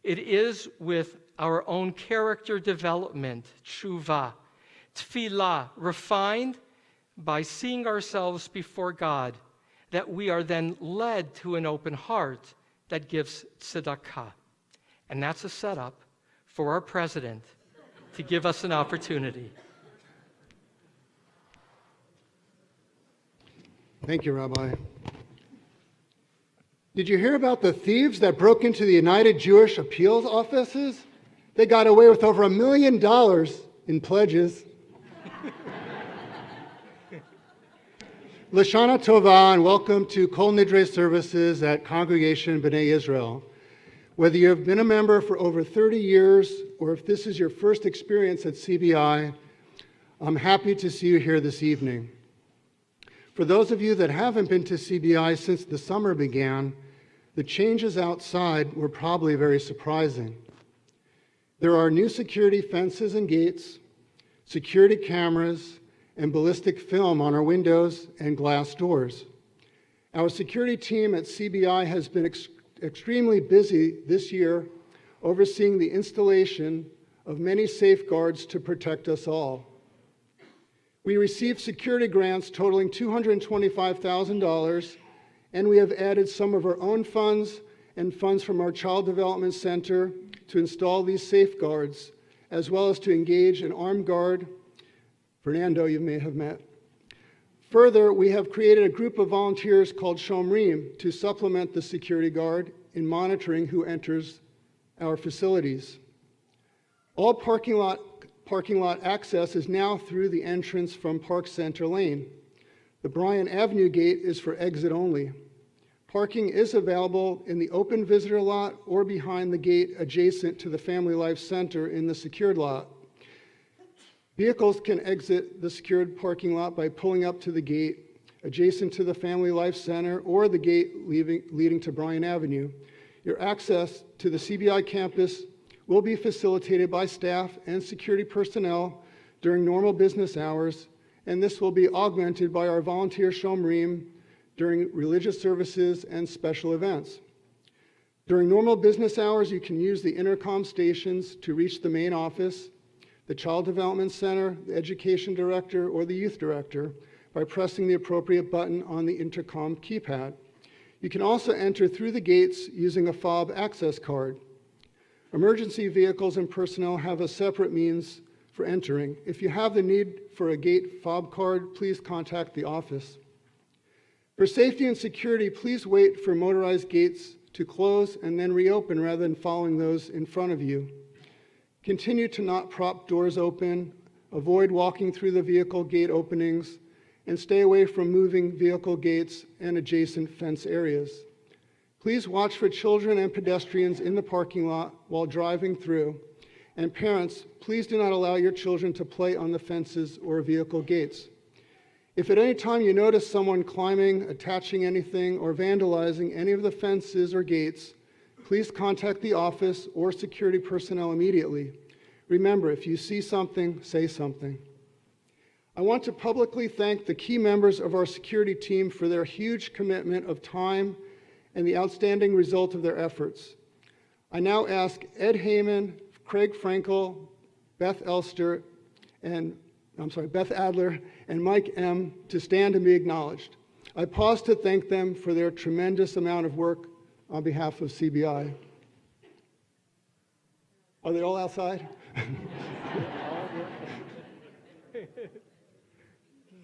It is with our own character development, tshuva. Tefillah, refined by seeing ourselves before God, that we are then led to an open heart that gives tzedakah. And that's a setup for our president to give us an opportunity. Thank you, Rabbi. Did you hear about the thieves that broke into the United Jewish Appeals offices? They got away with over $1 million in pledges. Lashana Tova, and welcome to Kol Nidre services at Congregation B'nai Israel. Whether you have been a member for over 30 years or if this is your first experience at CBI, I'm happy to see you here this evening. For those of you that haven't been to CBI since the summer began, the changes outside were probably very surprising. There are new security fences and gates, security cameras, and ballistic film on our windows and glass doors. Our security team at CBI has been extremely busy this year overseeing the installation of many safeguards to protect us all. We received security grants totaling $225,000, and we have added some of our own funds and funds from our Child Development Center to install these safeguards, as well as to engage an armed guard. Fernando, you may have met. Further, we have created a group of volunteers called Shomrim to supplement the security guard in monitoring who enters our facilities. All parking lot access is now through the entrance from Park Center Lane. The Bryan Avenue gate is for exit only. Parking is available in the open visitor lot or behind the gate adjacent to the Family Life Center in the secured lot. Vehicles can exit the secured parking lot by pulling up to the gate adjacent to the Family Life Center or the gate leading to Bryan Avenue. Your access to the CBI campus will be facilitated by staff and security personnel during normal business hours, and this will be augmented by our volunteer Shomrim during religious services and special events. During normal business hours, you can use the intercom stations to reach the main office, the Child Development Center, the Education Director, or the Youth Director by pressing the appropriate button on the intercom keypad. You can also enter through the gates using a fob access card. Emergency vehicles and personnel have a separate means for entering. If you have the need for a gate fob card, please contact the office. For safety and security, please wait for motorized gates to close and then reopen rather than following those in front of you. Continue to not prop doors open, avoid walking through the vehicle gate openings, and stay away from moving vehicle gates and adjacent fence areas. Please watch for children and pedestrians in the parking lot while driving through. And parents, please do not allow your children to play on the fences or vehicle gates. If at any time you notice someone climbing, attaching anything, or vandalizing any of the fences or gates, please contact the office or security personnel immediately. Remember, if you see something, say something. I want to publicly thank the key members of our security team for their huge commitment of time and the outstanding result of their efforts. I now ask Ed Heyman, Craig Frankel, Beth Adler, and Mike M. to stand and be acknowledged. I pause to thank them for their tremendous amount of work on behalf of CBI. Are they all outside?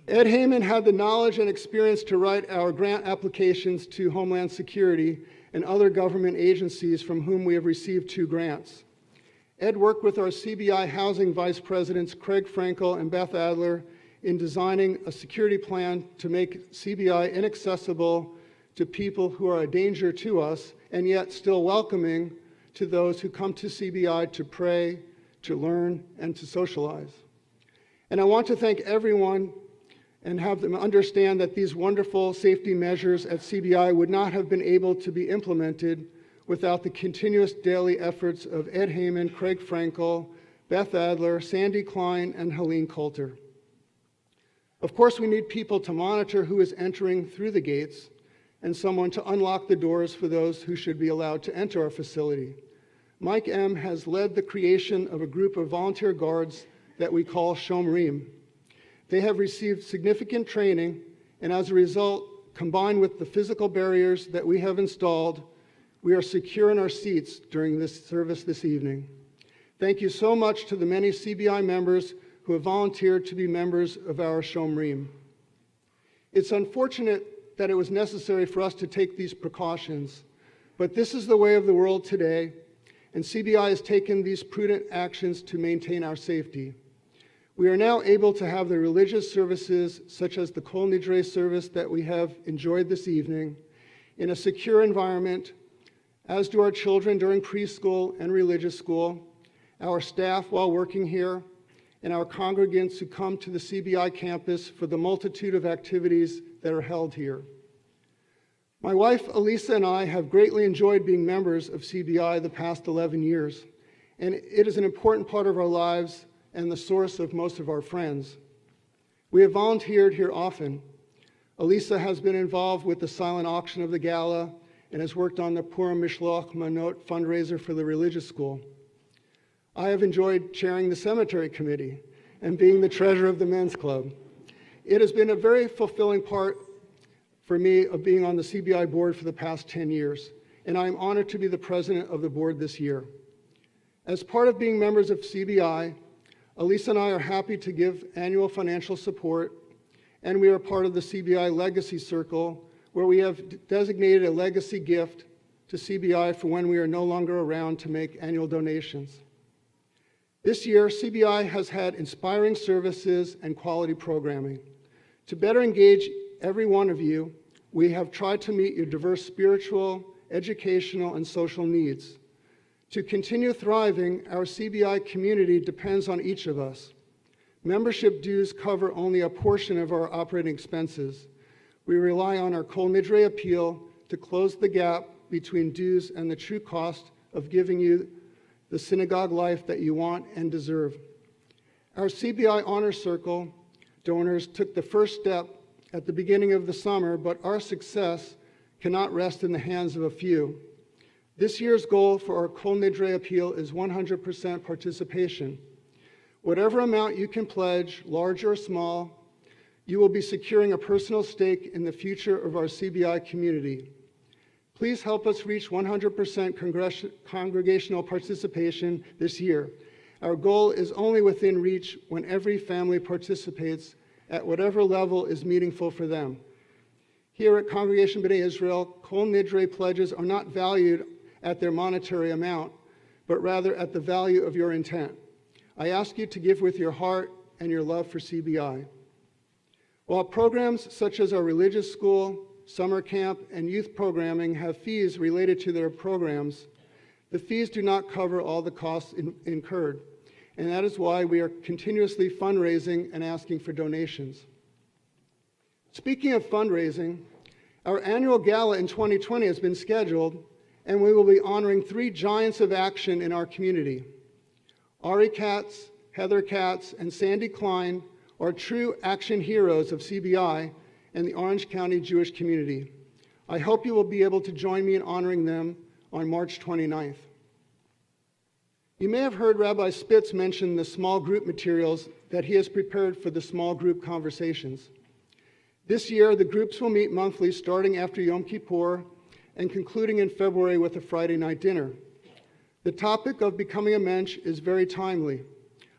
Ed Heyman had the knowledge and experience to write our grant applications to Homeland Security and other government agencies from whom we have received 2 grants. Ed worked with our CBI housing vice presidents Craig Frankel and Beth Adler in designing a security plan to make CBI inaccessible to people who are a danger to us and yet still welcoming to those who come to CBI to pray, to learn, and to socialize. And I want to thank everyone and have them understand that these wonderful safety measures at CBI would not have been able to be implemented without the continuous daily efforts of Ed Heyman, Craig Frankel, Beth Adler, Sandy Klein, and Helene Coulter. Of course, we need people to monitor who is entering through the gates and someone to unlock the doors for those who should be allowed to enter our facility. Mike M. has led the creation of a group of volunteer guards that we call Shomrim. They have received significant training, and as a result, combined with the physical barriers that we have installed, we are secure in our seats during this service this evening. Thank you so much to the many CBI members who have volunteered to be members of our Shomrim. It's unfortunate that it was necessary for us to take these precautions, but this is the way of the world today, and CBI has taken these prudent actions to maintain our safety. We are now able to have the religious services, such as the Kol Nidre service that we have enjoyed this evening, in a secure environment, as do our children during preschool and religious school, our staff while working here, and our congregants who come to the CBI campus for the multitude of activities that are held here. My wife, Elisa, and I have greatly enjoyed being members of CBI the past 11 years, and it is an important part of our lives and the source of most of our friends. We have volunteered here often. Elisa has been involved with the silent auction of the gala and has worked on the Purim Mishloach Manot fundraiser for the religious school. I have enjoyed chairing the cemetery committee and being the treasurer of the men's club. It has been a very fulfilling part for me of being on the CBI board for the past 10 years, and I am honored to be the president of the board this year. As part of being members of CBI, Elisa and I are happy to give annual financial support, and we are part of the CBI Legacy Circle, where we have designated a legacy gift to CBI for when we are no longer around to make annual donations. This year, CBI has had inspiring services and quality programming. To better engage every one of you, we have tried to meet your diverse spiritual, educational, and social needs. To continue thriving, our CBI community depends on each of us. Membership dues cover only a portion of our operating expenses. We rely on our Kol Nidre appeal to close the gap between dues and the true cost of giving you the synagogue life that you want and deserve. Our CBI Honor Circle donors took the first step at the beginning of the summer, but our success cannot rest in the hands of a few. This year's goal for our Kol Nidre appeal is 100% participation. Whatever amount you can pledge, large or small, you will be securing a personal stake in the future of our CBI community. Please help us reach 100% congregational participation this year. Our goal is only within reach when every family participates at whatever level is meaningful for them. Here at Congregation B'nai Israel, Kol Nidre pledges are not valued at their monetary amount, but rather at the value of your intent. I ask you to give with your heart and your love for CBI. While programs such as our religious school, summer camp, and youth programming have fees related to their programs, the fees do not cover all the costs incurred, and that is why we are continuously fundraising and asking for donations. Speaking of fundraising, our annual gala in 2020 has been scheduled, and we will be honoring 3 giants of action in our community. Ari Katz, Heather Katz, and Sandy Klein are true action heroes of CBI and the Orange County Jewish community. I hope you will be able to join me in honoring them on March 29th. You may have heard Rabbi Spitz mention the small group materials that he has prepared for the small group conversations. This year, the groups will meet monthly starting after Yom Kippur and concluding in February with a Friday night dinner. The topic of becoming a mensch is very timely.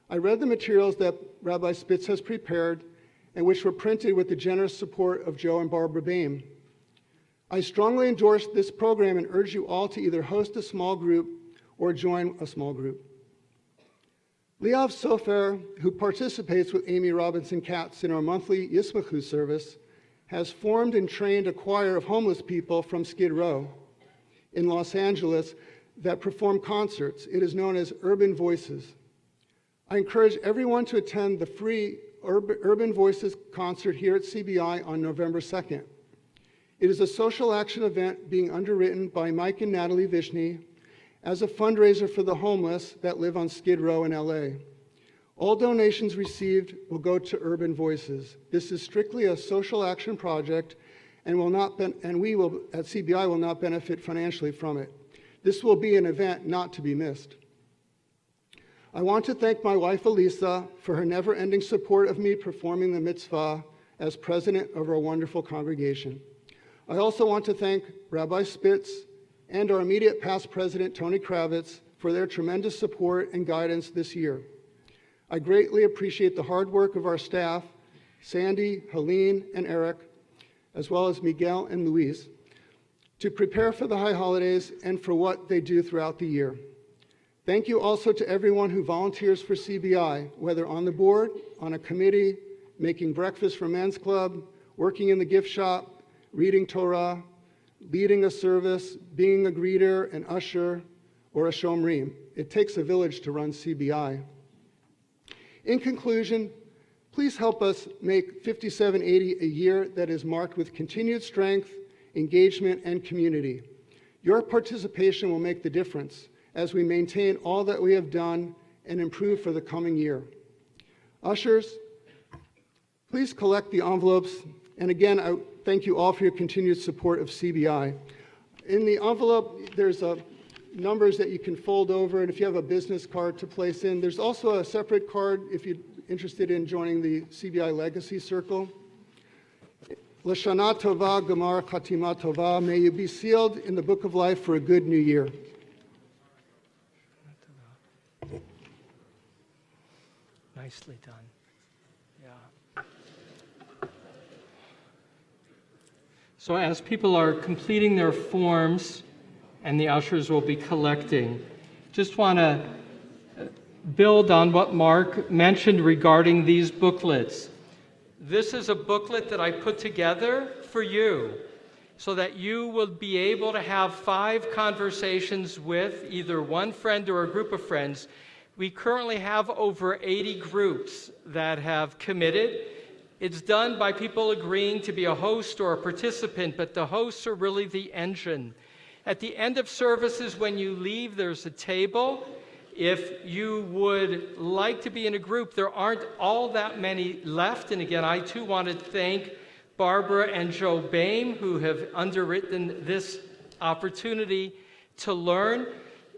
I read the materials that Rabbi Spitz has prepared and which were printed with the generous support of Joe and Barbara Boehm. I strongly endorse this program and urge you all to either host a small group or join a small group. Liav Sofer, who participates with Amy Robinson Katz in our monthly Yismachu service, has formed and trained a choir of homeless people from Skid Row in Los Angeles that perform concerts. It is known as Urban Voices. I encourage everyone to attend the free Urban Voices concert here at CBI on November 2nd. It is a social action event being underwritten by Mike and Natalie Vishny as a fundraiser for the homeless that live on Skid Row in LA. All donations received will go to Urban Voices. This is strictly a social action project and we will at CBI will not benefit financially from it. This will be an event not to be missed. I want to thank my wife, Elisa, for her never-ending support of me performing the mitzvah as president of our wonderful congregation. I also want to thank Rabbi Spitz and our immediate past president, Tony Kravitz, for their tremendous support and guidance this year. I greatly appreciate the hard work of our staff, Sandy, Helene, and Eric, as well as Miguel and Luis, to prepare for the high holidays and for what they do throughout the year. Thank you also to everyone who volunteers for CBI, whether on the board, on a committee, making breakfast for men's club, working in the gift shop, reading Torah, leading a service, being a greeter, an usher, or a shomrim. It takes a village to run CBI. In conclusion, please help us make 5780 a year that is marked with continued strength, engagement, and community. Your participation will make the difference as we maintain all that we have done and improve for the coming year. Ushers, please collect the envelopes, and again, I thank you all for your continued support of CBI. In the envelope, there's numbers that you can fold over, and if you have a business card to place in, there's also a separate card interested in joining the CBI Legacy Circle. Lashana Tova, Gemar Chatima Tova. May you be sealed in the book of life for a good new year. Nicely done. Yeah. So as people are completing their forms and the ushers will be collecting, just want to build on what Mark mentioned regarding these booklets. This is a booklet that I put together for you so that you will be able to have 5 conversations with either one friend or a group of friends. We currently have over 80 groups that have committed. It's done by people agreeing to be a host or a participant, but the hosts are really the engine. At the end of services, when you leave, there's a table. If you would like to be in a group, there aren't all that many left. And again, I too want to thank Barbara and Joe Boehm, who have underwritten this opportunity to learn.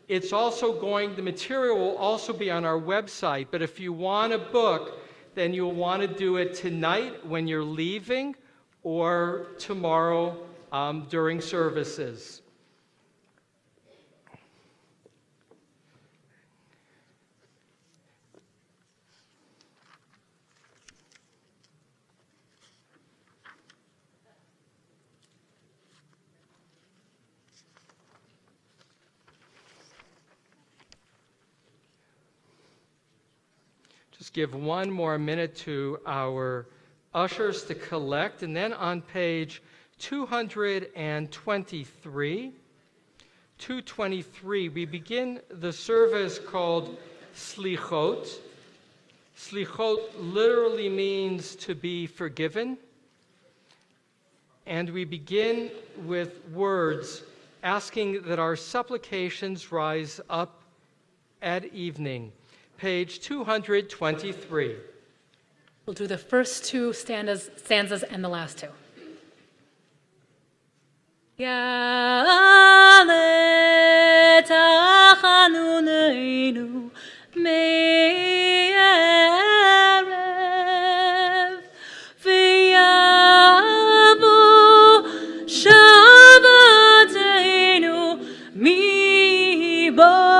It's also the material will also be on our website. But if you want a book, then you'll want to do it tonight when you're leaving or tomorrow during services. Just give one more minute to our ushers to collect. And then on page 223, we begin the service called Slichot. Slichot literally means to be forgiven. And we begin with words asking that our supplications rise up at evening. Page 223. We'll do the first 2 stanzas and the last 2. Ya'ale tachanuneinu me'erev v'yavu shabbateinu mi'boker.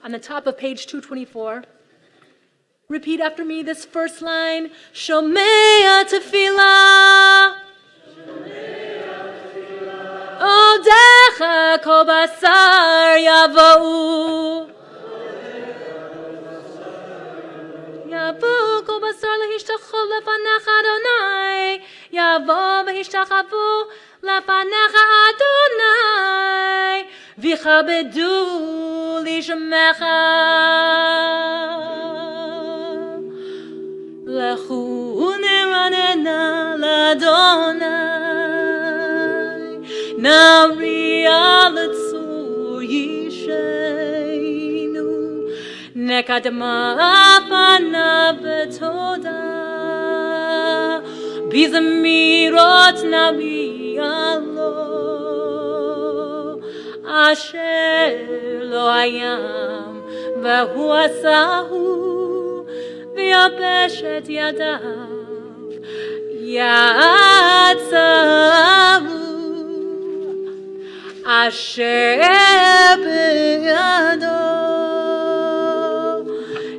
On the top of page 224, repeat after me this first line. Shomea tefillah. Odecha kol basar yavou. Yavou kol basar לפניך אדוני, יבוא וישתחוו לפניך אדוני, ויכבדו לשמך. לכו נרננה לאדוני, נריע לצור ישענו, נקדמה פניו בתודה, בזמירות נביע לו, אשר לא הים והוא עשהו, ויבש את ידיו יצרו, אשר בידו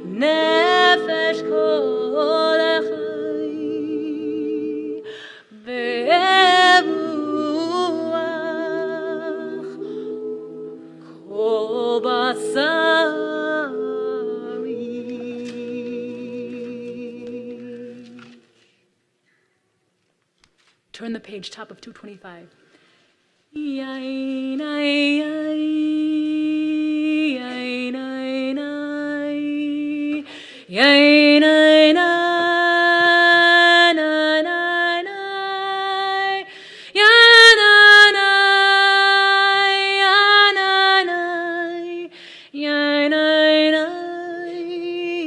נפש כל החיים ורוח כל בשרי. Turn the page, top of 225. Yain, ay, ay, yain, ay, ay, yain, ay, ay, na, na, na, yain, ay, ay, yain, ay, ay, yain, ay, ay,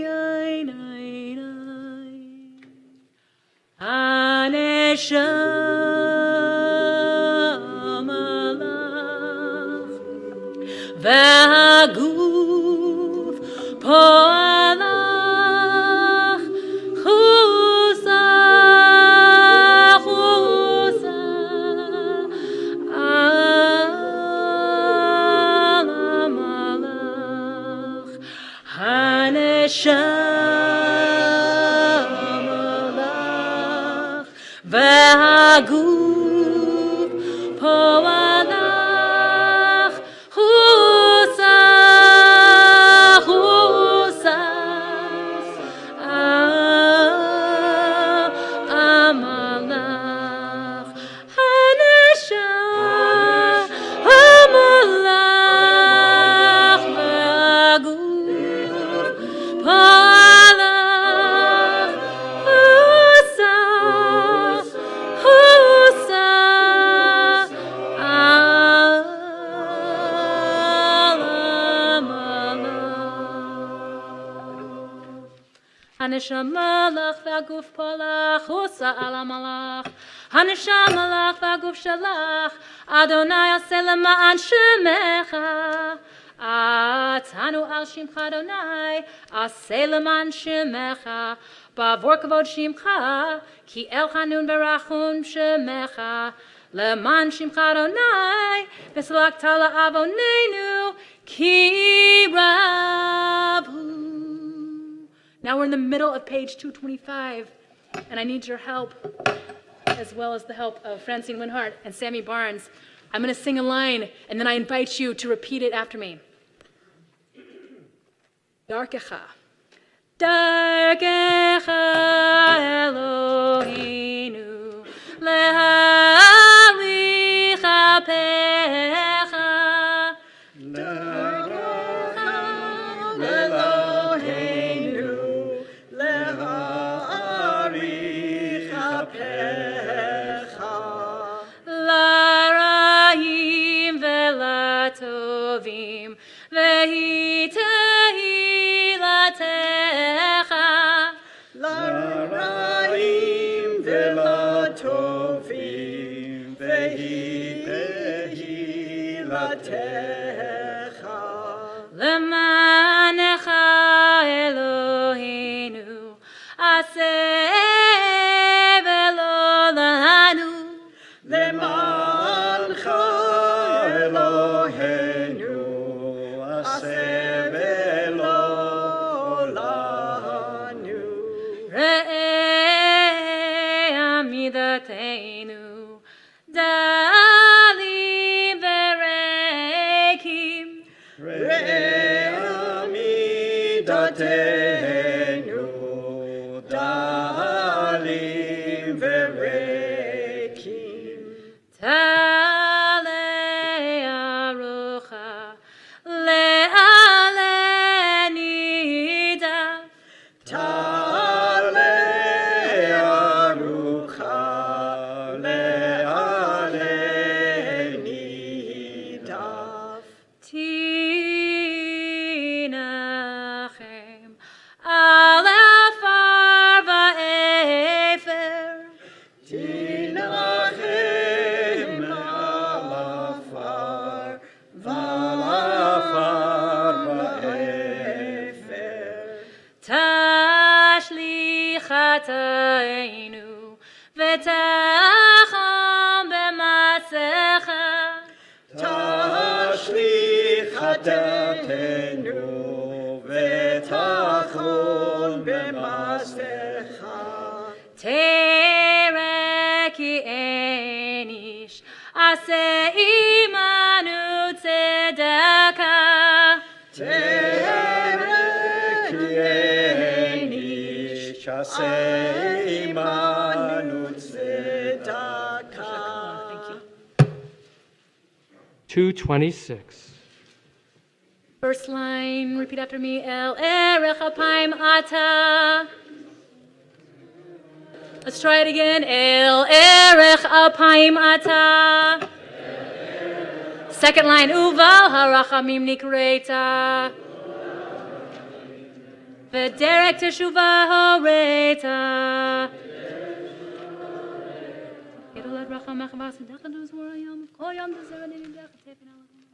yain, ay, ay, Anesha. והגוף פועלך חוסה חוסה על המלאך הנשמה לך והגוף פועלך הנשמה לך והגוף פועלך, חוסה על המלאך. הנשמה לך והגוף שלך, אדוני עשה למען שמך. עטנו על שמך אדוני, עשה למען שמך. בעבור כבוד שמך, כי אל חנון ברחום שמך. למען שמך אדוני, וסלחת לעווננו, כי רבו. Now we're in the middle of page 225, and I need your help, as well as the help of Francine Winhart and Sammy Barnes. I'm going to sing a line, and then I invite you to repeat it after me. Darkecha. Darkecha Eloheinu, leharich apecha. טובים והיא תהילתך לרעים ולטובים והיא תהילתך למענך אלוהינו עשה ולא לנו למענך אלוהינו עשה ולא לנו ראה עמידתנו דלים וריקים ראה עמידתנו דלים חטאינו ותחם במעשיך. תשליך חטאתנו ותחון במעשיך. תראה כי אין איש עשה עמנו צדקה. תראה כי אין איש עשה עמנו צדקה. 226. First line, repeat after me. El erech apayim ata. Let's try it again. El erech apayim ata. Second line, uval harachamim nikreta. V'derek teshuvah horeta. Yedolad rachamach v'asidach aduz vorayam. Kol yom d'zeret nidach tefin alachim.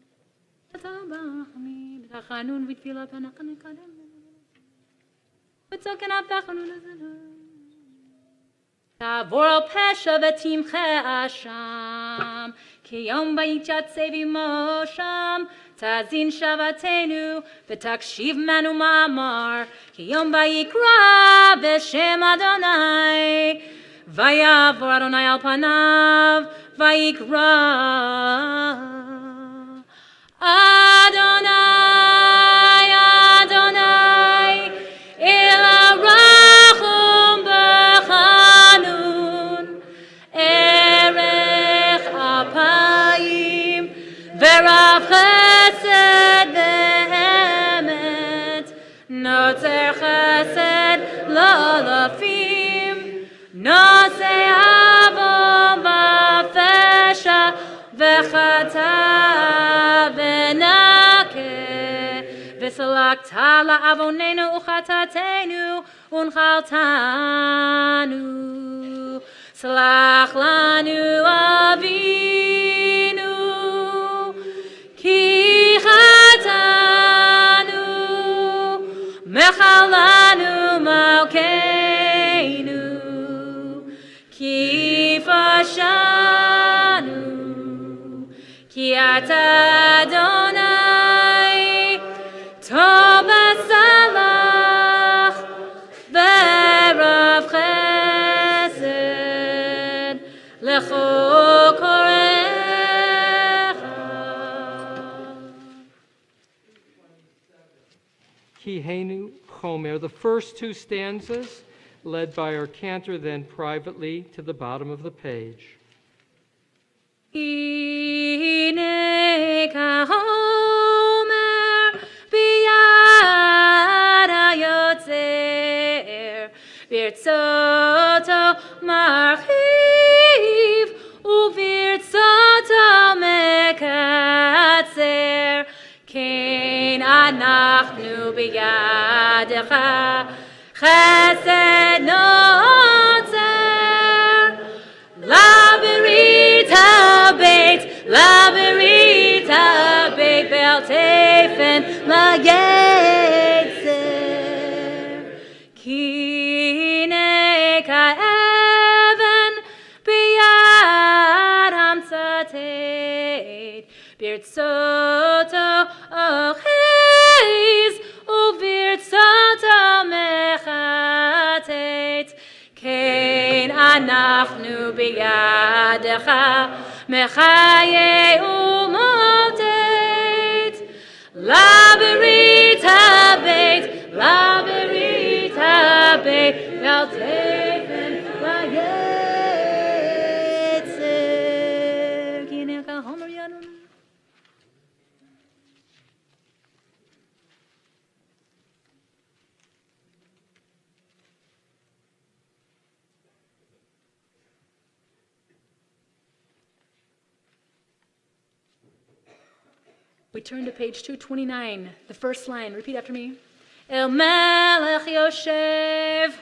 V'tabachamim v'tachanun v'tfilah v'nachan v'kadam. V'tzoken avtachanun azanun. תעבור על פשע ותמחה אשם, כי יום ויתייצב עמו שם, תאזין שבתנו ותקשיב מנו מאמר, כי יום ויקרא בשם אדוני, ויעבור אדוני על פניו ויקרא. אדוני, אדוני, אל הרחום בחנון, ערך אפיים ורב חסד באמת, נוצר חסד לאלפים, נושא עוון ופשע וחטא ונקה, וסלקת לעווננו וחטאתנו ונחלתנו. סלח לנו אבינו, כי חטאנו, מחל לנו מלכנו, כי פשענו, כי אתה אדוני טוב וסלח ורב חסד לכל קוראיך. Kihenu Chomer, the first two stanzas, led by our cantor, then privately to the bottom of the page. הנה כהומר ביד היוצר, ברצותו מרחיב וברצותו מקצר, כן אנחנו בידך חסד נוצר. לברית הבית, לברית הבית, ועל תפן ליצר. כי הנה כאבן ביד המצתת, ברצותו אוחז וברצותו מחטט, כן אנחנו בידך מחיה ומוטט. לברית הבית, לברית הבית, ועל תפן ליצר. כי הנה כהומר ידנו. We turn to page 229, the first line. Repeat after me. El melech yoshev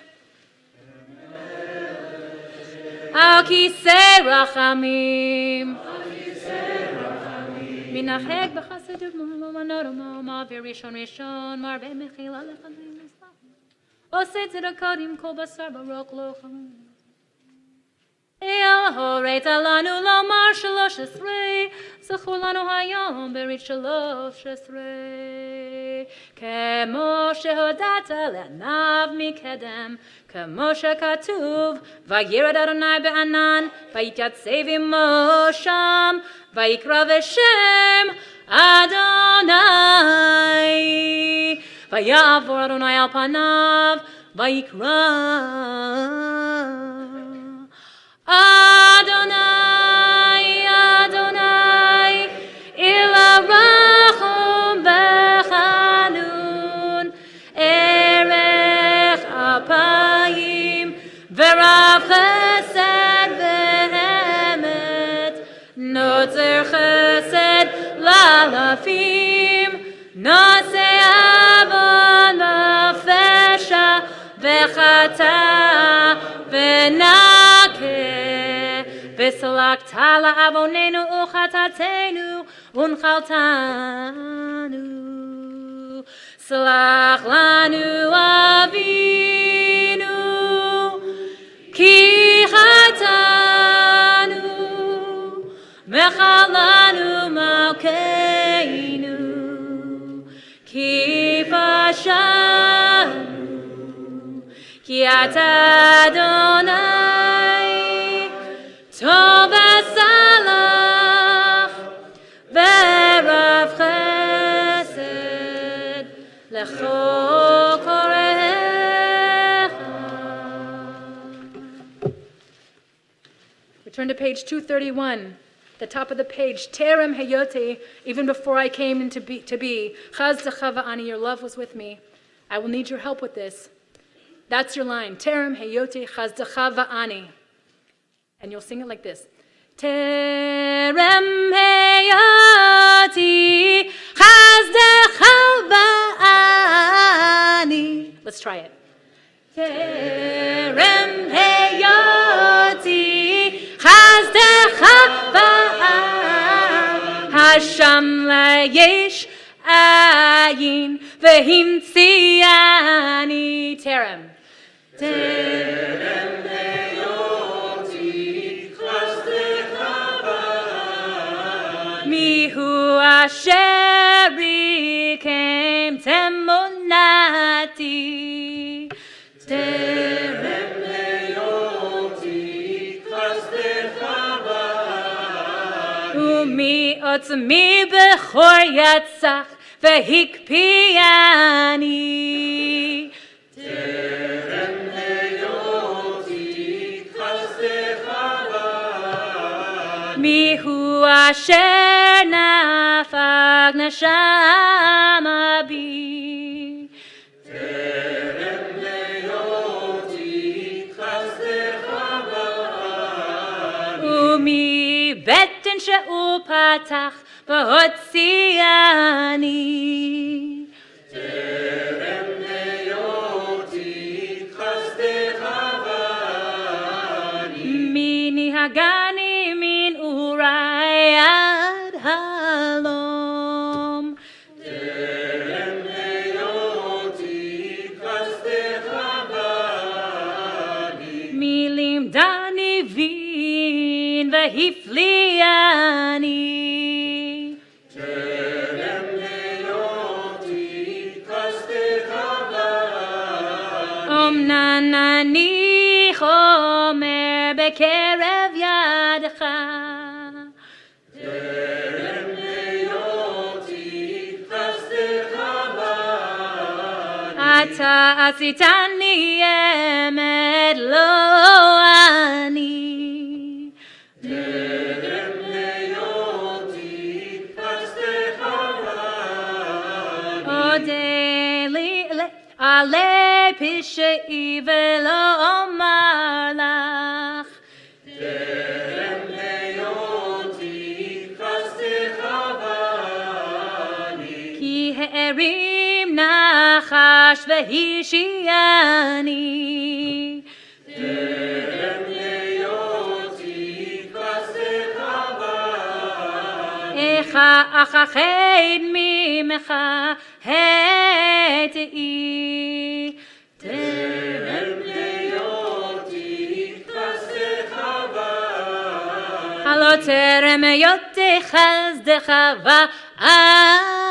al kisei rachamim minacheg b'chasedut ma'amanot ma'avir rishon rishon marbe mechila lechadim עושה צדקות עם כל בשר ברוך לו חמור. הורית לנו לומר 13, זכור לנו היום ברית 13. כמו שהודעת לעניו מקדם, כמו שכתוב, וירד אדוני בענן, ויתייצב עמו שם, ויקרא בשם אדוני. ויעבור אדוני על פניו, ויקרא Adonai, Adonai, ila rachum bechanun, erech apayim, verav chesed ve'emet, notzer chesed lalafim, nase avon v'fesha v'chata v'nakeh. וסלקת לעווננו וחטאתנו ונחלתנו. סלח לנו אבינו, כי חטאנו, מחלנו מלכנו, כי פשענו, כי אתה אדוני טוב וסלח ורב חסד לכל קוראיך. Return to page 231, the top of the page. Terem heyote, even before I came into to be. Chaz dechava ani, your love was with me. I will need your help with this. That's your line. Terem heyote chaz dechava ani. And you'll sing it like this. Terem heyati chazdecha va'ani. Let's try it. Terem heyati chazdecha va'ani. Hasham layesh ayin vehimtziani. Terem. Terem Mihu Asheri came temonati. Terem leoti chasdecha umi otzmi bechor yatzach vehikpiani. Terem leoti chasdecha mihu asher nafag neshama bi. Terem leoti chasdecha umi beten she'upatach v'hotziani. Terem leoti chasdecha mini hagani min urayad halom. Terem leoti chasdecha milim dani vin vehifliani. Terem leoti chasdecha omnanani chomer bekerev yadcha. Terem leoti chasdecha ata asitani emet lo ani. Terem leoti chasdecha odeli ale pishei velo omar lach. Terem leoti chasdecha ki he'erim nachash vehishiani. Terem leoti chasdecha echa achached mimecha hetei. terem yote chazdecha va'ani.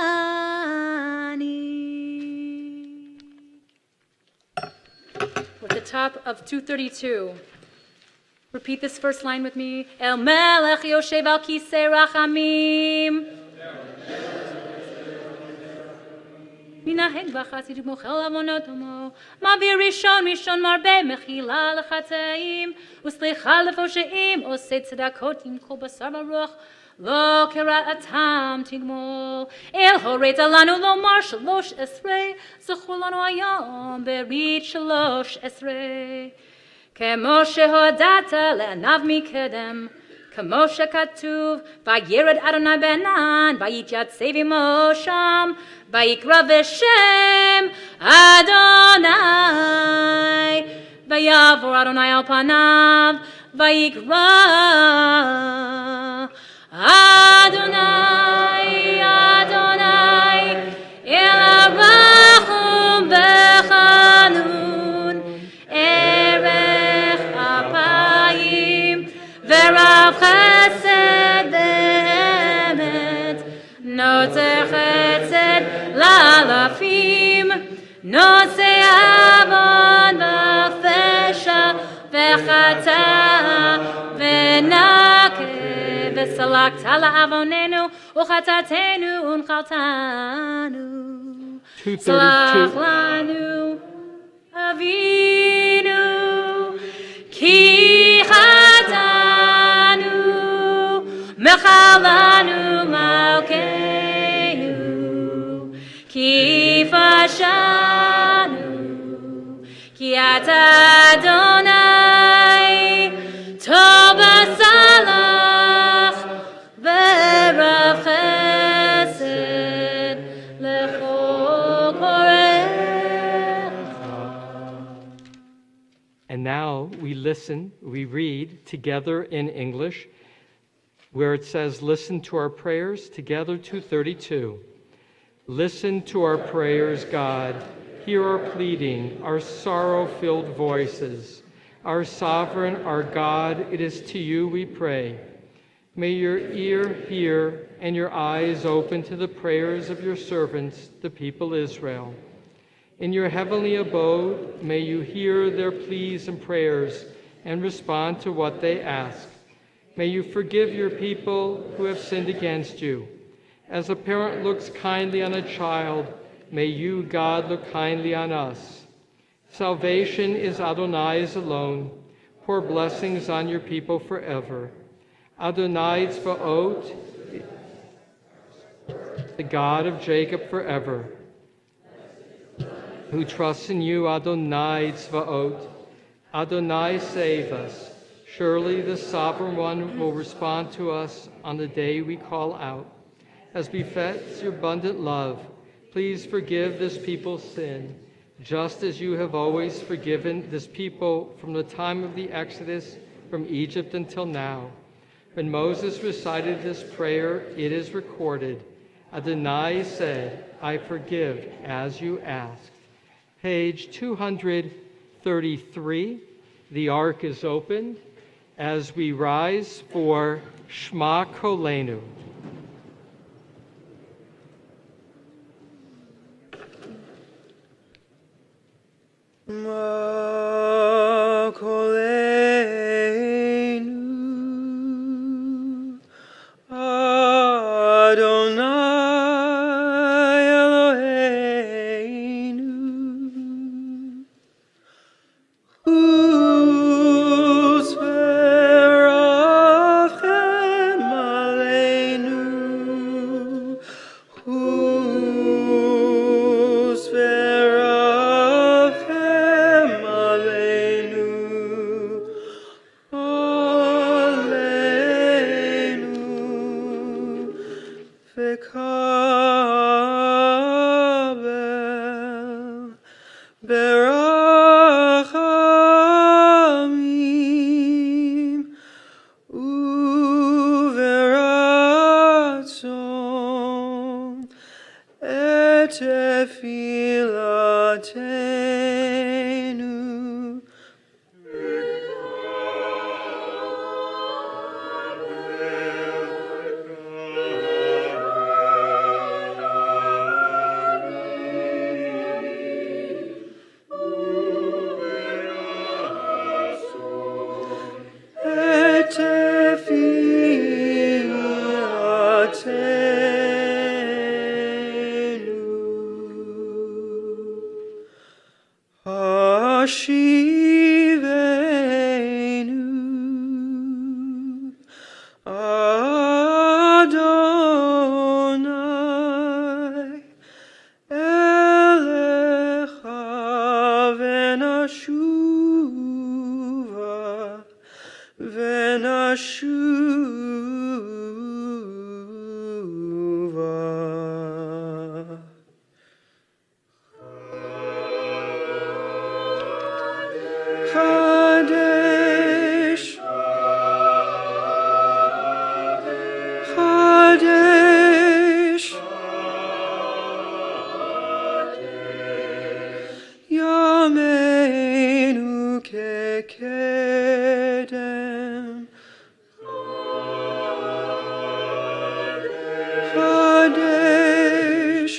We're at the top of 232. Repeat this first line with me. El melech yoshev al kisei rachamim. Minaheg v'chasid mochel avonot amo. Ma'avir rishon marbe mechila lechateim. Uslicha lefosheim osei tzedakot im kol basar baruch. Lo kera'atam tigmol. El horet alanu lomar shalosh esrei. Zechur lanu hayom berit shalosh esrei. כמו שהודעת לעניו מקדם, כמו שכתוב, וירד אדוני בענן, ויתייצב עמו שם, ויקרא בשם אדוני, ויעבור אדוני על פניו, ויקרא אדוני, אדוני, אל הרחום וחנון, ערך אפיים ורב חסד ואמת, נוצר חסד לאלפים, נושא עוון ופשע וחטא ונקה, וסלקת לעווננו וחטאתנו ונחלתנו. סלח לנו אבינו כי חטאנו, מחל לנו מלכנו, כי פשענו, כי אתה אדוני טוב וסלח ורב חסד לכל קוראיך. And now we listen, we read together in English, where it says, listen to our prayers, together 232. Listen to our prayers, God. Hear our pleading, our sorrow-filled voices. Our sovereign, our God, it is to you we pray. May your ear hear and your eyes open to the prayers of your servants, the people Israel. In your heavenly abode, may you hear their pleas and prayers and respond to what they ask. May you forgive your people who have sinned against you. As a parent looks kindly on a child, may you, God, look kindly on us. Salvation is Adonai's alone. Pour blessings on your people forever. Adonai Tzvaot, the God of Jacob forever. Who trusts in you, Adonai Tzvaot. Adonai, save us. Surely the Sovereign One will respond to us on the day we call out. As befits your abundant love, please forgive this people's sin, just as you have always forgiven this people from the time of the Exodus from Egypt until now. When Moses recited this prayer, it is recorded, Adonai said, I forgive as you asked. Page 233, the ark is opened as we rise for Shema Kolenu. Shema Kolenu, Adonai Eloheinu, whose ferachem aleinu, whose ferachem aleinu, aleinu, v'kabel berachamim uveratzon et tefillatenu. Ashivenu Adonai Elecha Venashuva Venashuva Kaddish Kaddish Yameinu kekedem Kaddish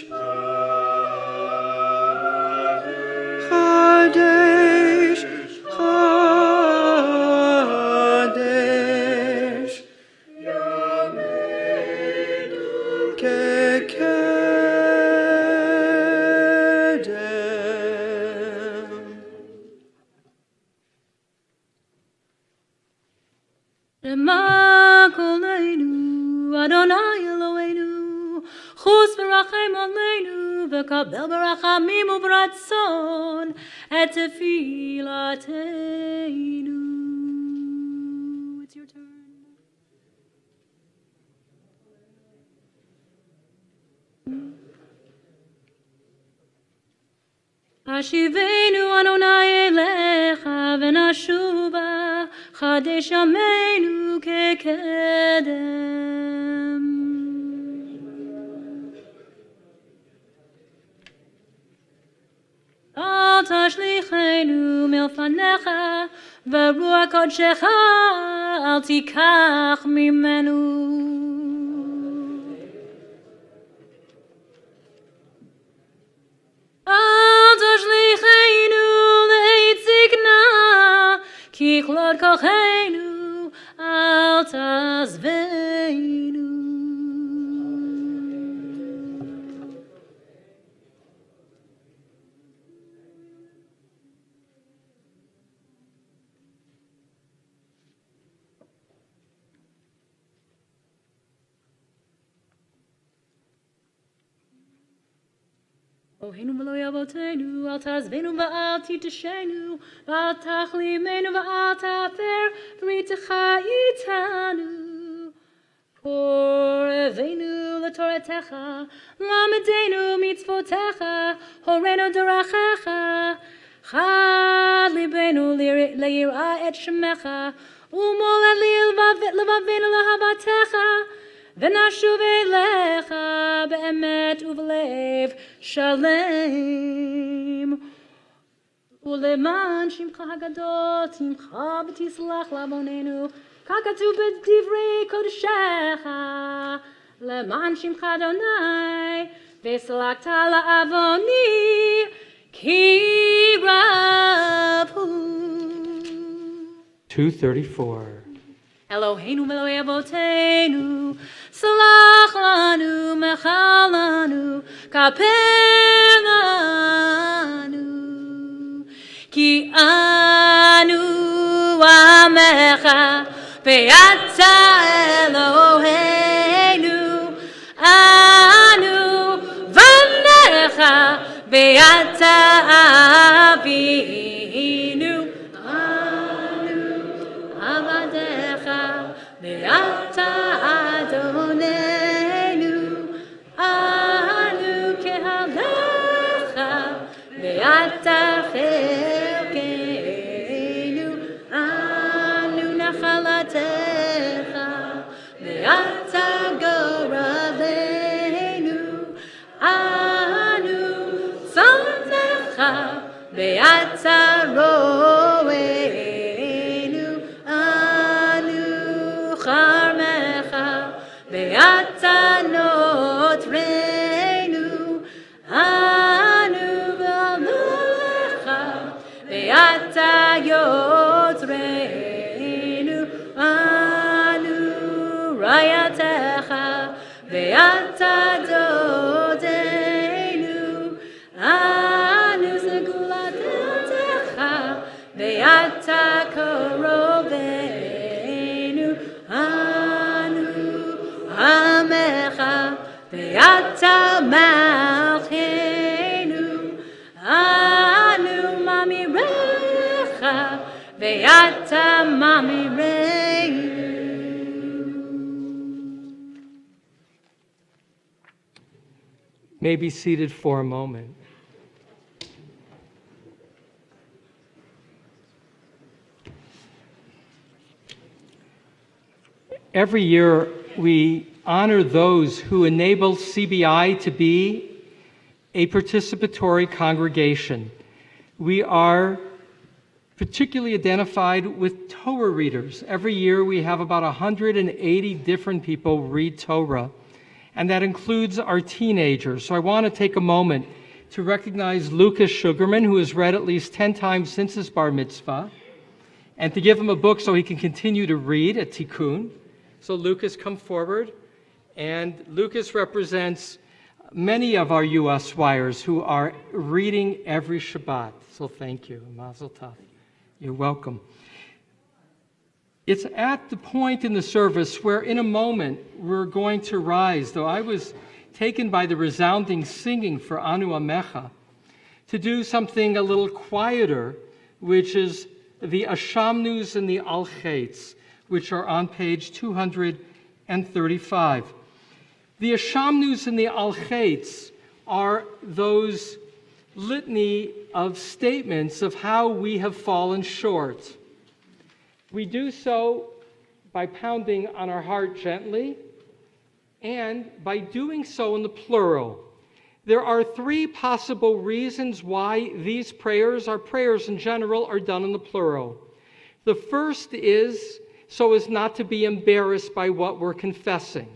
Kaddish Kaddish kekedem Shema Koleinu, Adonai Eloheinu, Chus v'rachem aleinu, v'kabel b'rachamim u'b'ratzon, et tefilateinu. It's your turn. Ashivenu Adonai elecha v'nashuva, Chadesh yameinu kekedem. Al tashlichenu milfanecha, v'ruach kodshecha al tikach mimenu. Al tashlichenu leitzikna, ki chlod kochenu al tazveinu. Ohenu v'lo yavotenu, al tazvenu v'al titashenu, v'al tachlimenu v'al tafer, v'ritecha itanu. Korevenu l'toratecha, lamedenu mitzvotecha, horenu dorachecha, chad libenu le'yir'a et shemecha, umol levavenu l'havatecha, V'nashuv elecha be'emet uv'lev shalem. Uleman shimcha hagadol timcha v'tislach lavonenu kakatu b'divrei kodeshecha leman shimcha Adonai v'salakta la'avoni ki ravu. 234. Eloheinu Elohei Avotenu, Salach lanu, Mechal lanu, Kaper lanu, Ki anu amecha, Ve'ata Eloheinu, Anu vanecha, Ve'ata avinu, Anu avadecha, Ve'ata Adonenu, Anu kehalecha, Ve'ata chelkeinu, Anu nachalatecha, Ve'ata goravenu, Anu tzontecha, Ve'ata roenu, Anu charmecha, Ve'ata notrenu, Anu v'amulecha, Ve'ata yotrenu, Anu rayatecha, Ve'ata dodenu, Anu segulatecha, malchenu, anu mamirecha, ve'ata mamireinu. May be seated for a moment. Every year, we honor those who enable CBI to be a participatory congregation. We are particularly identified with Torah readers. Every year, we have about 180 different people read Torah, and that includes our teenagers. So I want to take a moment to recognize Lucas Sugarman, who has read at least 10 times since his bar mitzvah, and to give him a book so he can continue to read at Tikkun. So Lucas, come forward. And Lucas represents many of our U.S. wires who are reading every Shabbat. So thank you. Mazel tov. You're welcome. It's at the point in the service where in a moment we're going to rise, though I was taken by the resounding singing for Anu Amecha, to do something a little quieter, which is the Ashamnus and the Al-Chetz, which are on page 235. The Ashamnus and the Al-Chetz are those litany of statements of how we have fallen short. We do so by pounding on our heart gently and by doing so in the plural. There are three possible reasons why these prayers, our prayers in general, are done in the plural. The first is so as not to be embarrassed by what we're confessing.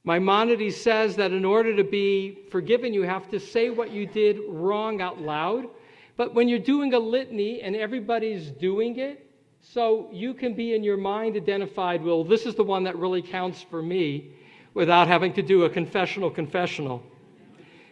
Maimonides says that in order to be forgiven, you have to say what you did wrong out loud. But when you're doing a litany and everybody's doing it, so you can be in your mind identified, well, this is the one that really counts for me, without having to do a confessional.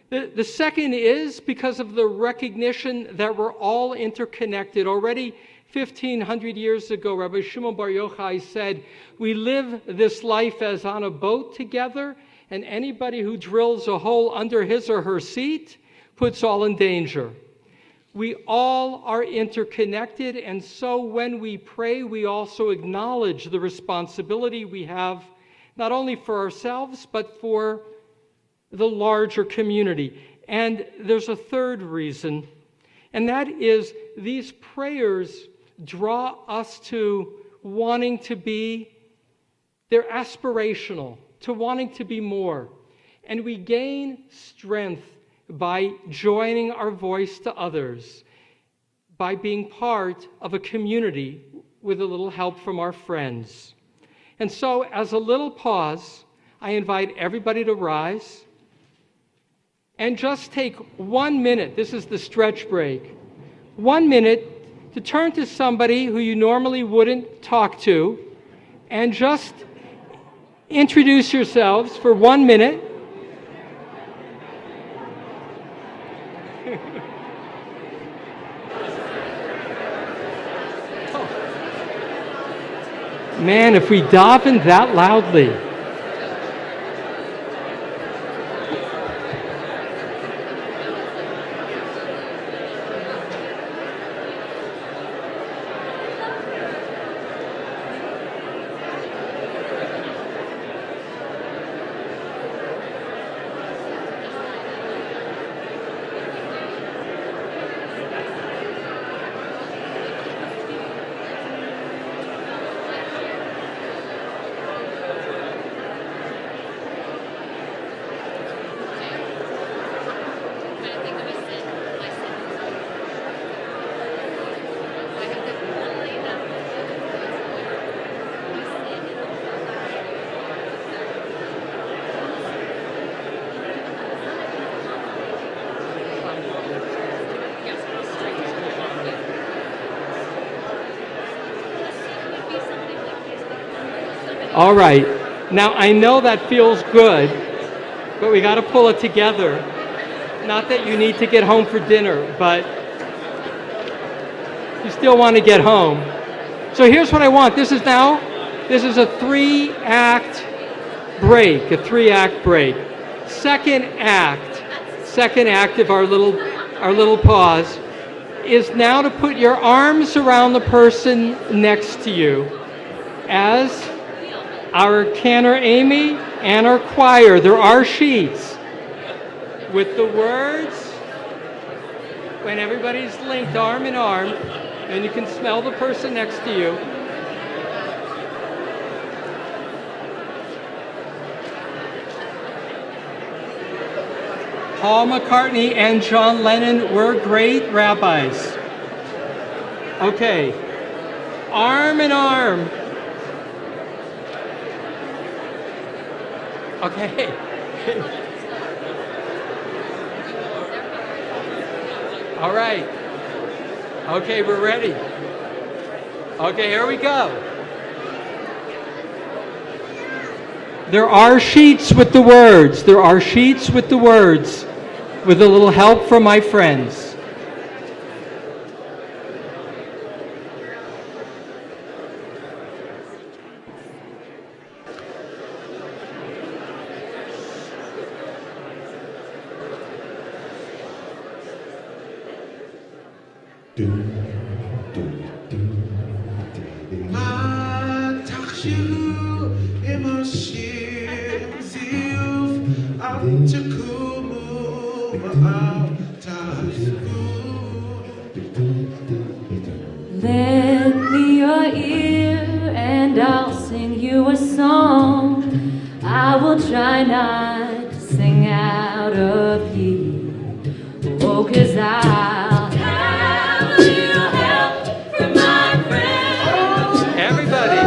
The second is because of the recognition that we're all interconnected. Already 1,500 years ago, Rabbi Shimon Bar Yochai said, we live this life as on a boat together, and anybody who drills a hole under his or her seat puts all in danger. We all are interconnected, and so when we pray, we also acknowledge the responsibility we have, not only for ourselves, but for the larger community. And there's a third reason, and that is these prayers draw us to wanting to be, they're aspirational, to wanting to be more. And we gain strength by joining our voice to others, by being part of a community with a little help from our friends. And so, as a little pause, I invite everybody to rise and just take 1 minute. This is the stretch break. 1 minute to turn to somebody who you normally wouldn't talk to and just introduce yourselves for 1 minute. Man, if we daven that loudly. All right. Now, I know that feels good, but we got to pull it together. Not that you need to get home for dinner, but you still want to get home. So here's what I want. This is a 3-act break, second act of our little pause is now to put your arms around the person next to you as our cantor Amy and our choir. There are sheets with the words when everybody's linked arm in arm, and you can smell the person next to you. Paul McCartney and John Lennon were great rabbis. Okay, arm in arm. Okay. All right. Okay, we're ready. Okay, here we go. There are sheets with the words. There are sheets with the words, with a little help from my friends. Lend me your ear and I'll sing you a song. I will try not to sing out of key. Oh, 'cause I'll have a little help from my friends. Everybody.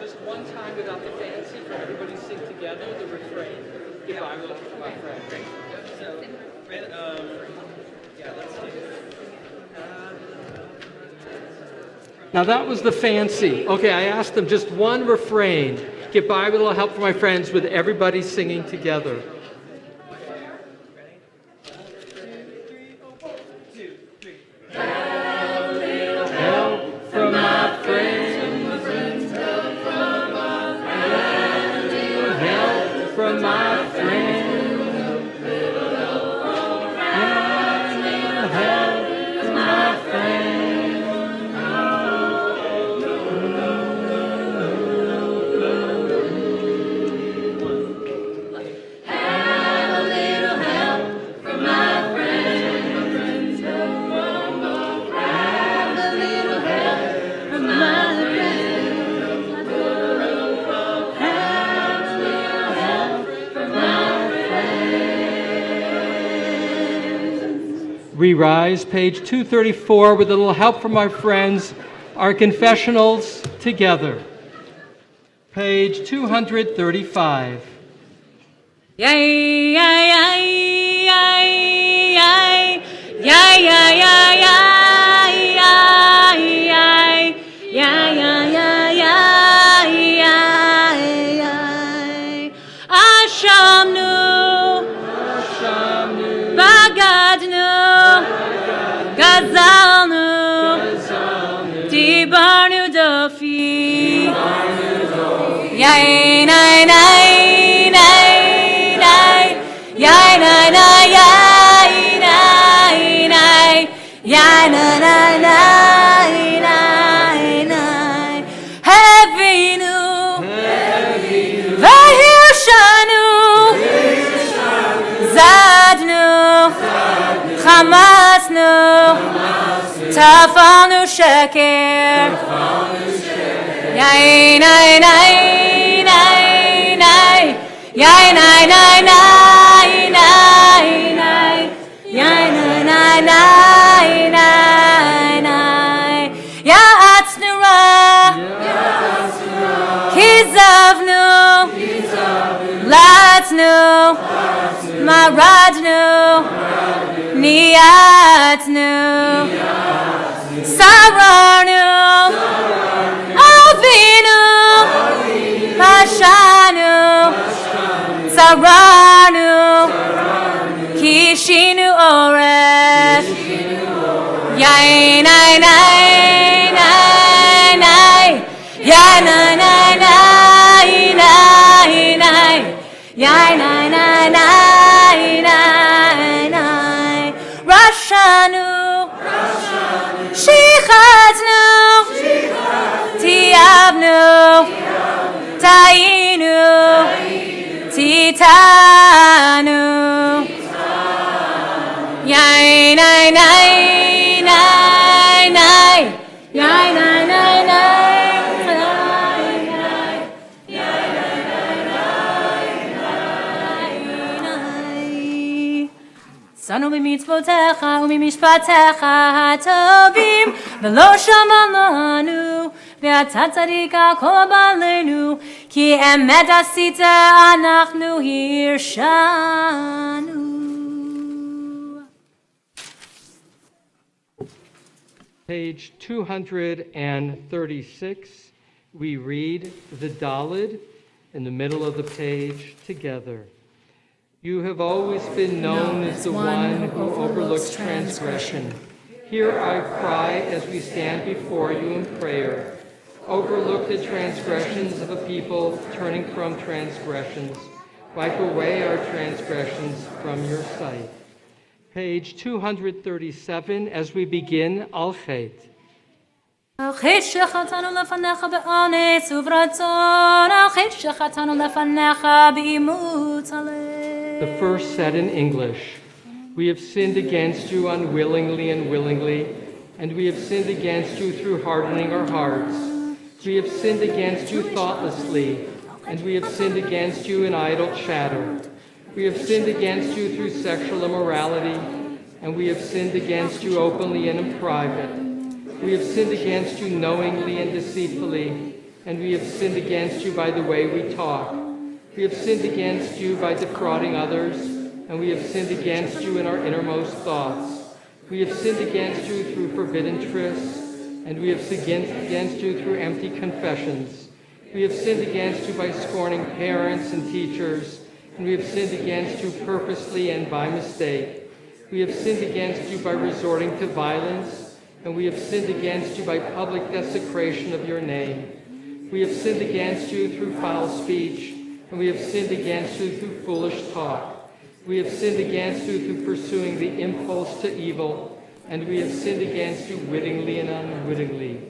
Just one time without the fancy for everybody to sing together the refrain. If I will, my friend. So, yeah, let's do it. Now that was the fancy. Okay, I asked them just one refrain. Get by with a little help from my friends with everybody singing together. Help from my friends. Help from my friends. We rise, page 234, with a little help from our friends, our confessionals together. Page 235. Yay, yay, yay, yay, yay, yay, yay, yay, yay, yay, yay, yay. Ashamnu, Bagadnu, Gazalnu, Dibarnu Dofi, Yay, nay, nay, nay, nay, yay, nay, nay, yay, nay, nay, yay, nay, nay, nay, nay, nay. Havinu, Vahirshanu, Zadnu, Chamasnu, Tafalnu Sheker, Yay, nay, nay, nay, nay, yay, nay, nay, nay, nay, nay, yay, nay, nay, nay, nay, nay. Ya'atznu ra, Kizavnu, Latznu, Maradnu, Niatnu, Sararnu, Avinu, Pashanu, Saranu, Kishinu Oref, Yay, nay, nay, nay, nay, Yay, nay, nay, nay, nay, nay, Yay, nay, nay, nay, nay, nay, Rashanu, Shichatnu, Tiavnu, Tainu, Titanu, Yay, nay, nay, nay, nay, Yay, nay, nay, nay, nay, Yay, nay, nay, nay, nay. Sanu b'mitzvotecha u'mimishpatecha hatovim v'lo shamalanu ve'ata tzadika kol balenu ki emet asita anachnu hirshanu. Page 236, we read the Daled in the middle of the page together. You have always been known as the one who overlooks transgression. Hear our cry as we stand before you in prayer. Overlook the transgressions of a people turning from transgressions. Wipe away our transgressions from your sight. Page 237, as we begin Al Chet. Al chet shechatanu lefanecha be'ones uvratzon, al chet shechatanu lefanecha be'imut aleh. The first said in English, we have sinned against you unwillingly and willingly, and we have sinned against you through hardening our hearts. We have sinned against you thoughtlessly, and we have sinned against you in idle chatter. We have sinned against you through sexual immorality, and we have sinned against you openly and in private. We have sinned against you knowingly and deceitfully, and we have sinned against you by the way we talk. We have sinned against you by defrauding others, and we have sinned against you in our innermost thoughts. We have sinned against you through forbidden trysts, and we have sinned against you through empty confessions. We have sinned against you by scorning parents and teachers, and we have sinned against you purposely and by mistake. We have sinned against you by resorting to violence, and we have sinned against you by public desecration of your name. We have sinned against you through foul speech, and we have sinned against you through foolish talk. We have sinned against you through pursuing the impulse to evil, and we have sinned against you wittingly and unwittingly.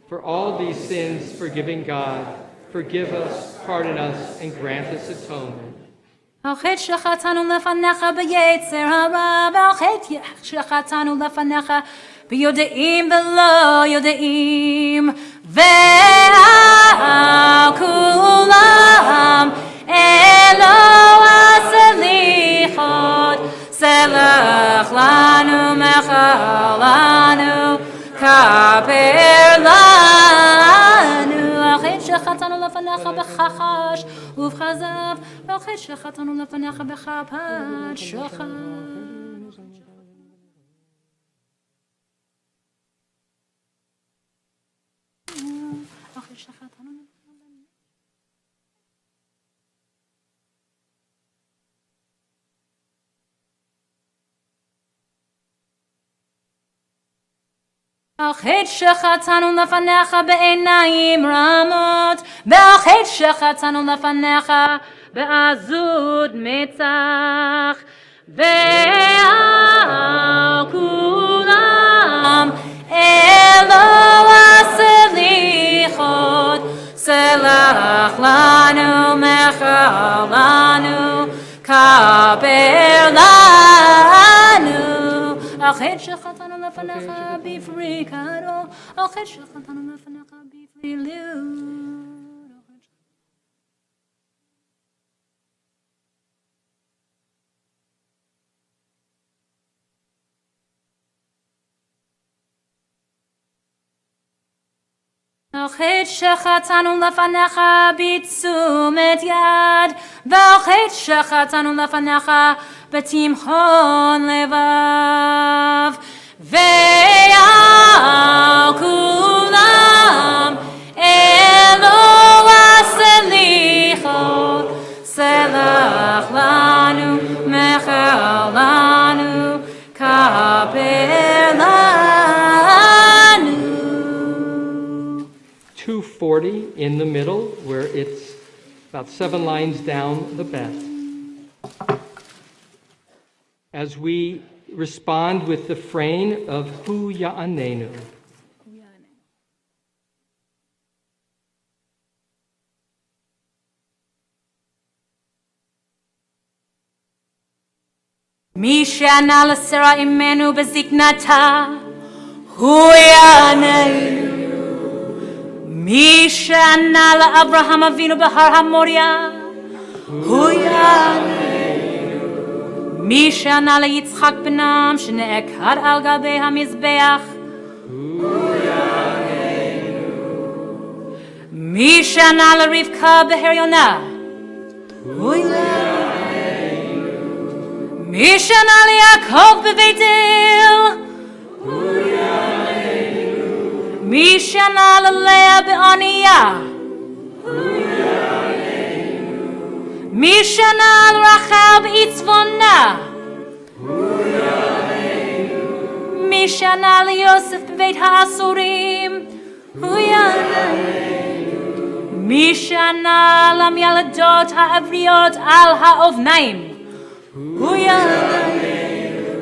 For all these sins, forgiving God, forgive us, pardon us, and grant us atonement. Al chet shechatanu lefanecha b'yetzer hara, al chet shechatanu lefanecha b'yodeim v'lo yodeim, ve'al kulam Elo ha-selichot, selach lanu כפר לנו על חטא שחטאנו לפניך בחחש ובכזב ועל חטא שחטאנו לפניך בכפת שוחד. על חטא שחטאנו לפניך בעיניים רמות, ועל חטא שחטאנו לפניך בעזות מצח, ועל כולם אלוה סליחות, סלח לנו מחל לנו כפר לנו. על חטא שחטאנו לפניך בפריקתו, על חטא שחטאנו לפניך בפלילות. על חטא שחטאנו לפניך בתשומת יד, ועל חטא שחטאנו לפניך בתימכון לבב, ועל כולם אלוה סליחות, סלח לנו מחל לנו כפר לנו. 240 in the middle, where it's about 7 lines down the bed. As we respond with the refrain of Hu Ya'anenu. מי שענה לשרה אמנו בזקנתה, הוא יעננו. מי שענה לאברהם אבינו בהר המוריה, הוא יעננו. מי שענה ליצחק בנם שנעקד על גבי המזבח, הוא יעננו. מי שענה לרבקה בהריונה, הוא יעננו. מי שענה ליעקב בבית אל, הוא יעננו. מי שענה ללאה בענייה, הוא יעננו. מי שענה לרחל בעצבונה, הוא יעננו. מי שענה ליוסף בבית האסורים, הוא יעננו. מי שענה למילדות העבריות על האובניים, הוא יעננו.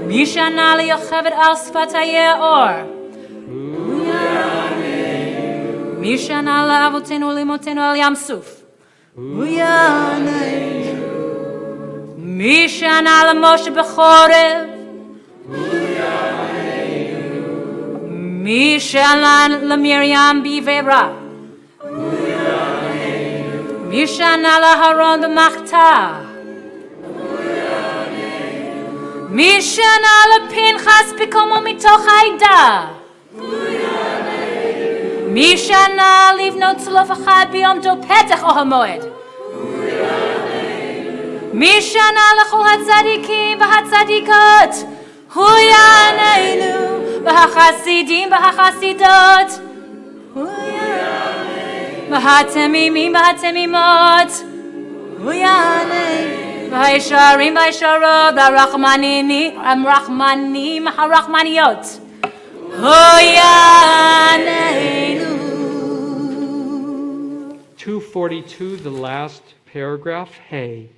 מי שענה ליוכבד על שפתיי אור, הוא יעננו. מי שענה לאבותינו ולאמותינו על ים סוף, הוא יעננו. מי שענה למשה בחורב, הוא יעננו. מי שענה למרים בעברה, הוא יעננו. מי שענה לאהרון במחתה, מי שענה לפנחס בקומו מתוך העדה, הוא יעננו. מי שענה לבנות צלוף אחד ביום דו פתח או המועד, הוא יעננו. מי שענה לכל הצדיקים והצדיקות, הוא יעננו. והחסידים והחסידות, הוא יעננו. והתמימים והתמימות, הוא יעננו. והישרים והישרות, הרחמנים הרחמניות, הוא יעננו. 242, the last paragraph, Hey.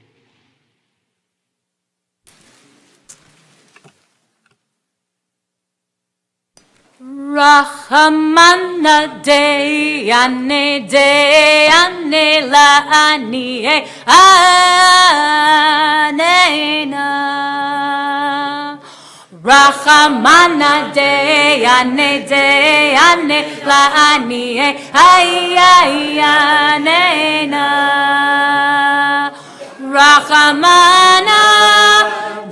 Rachamana deyane la'ani anena. Rachamana deyane la'ani anena. Rachamana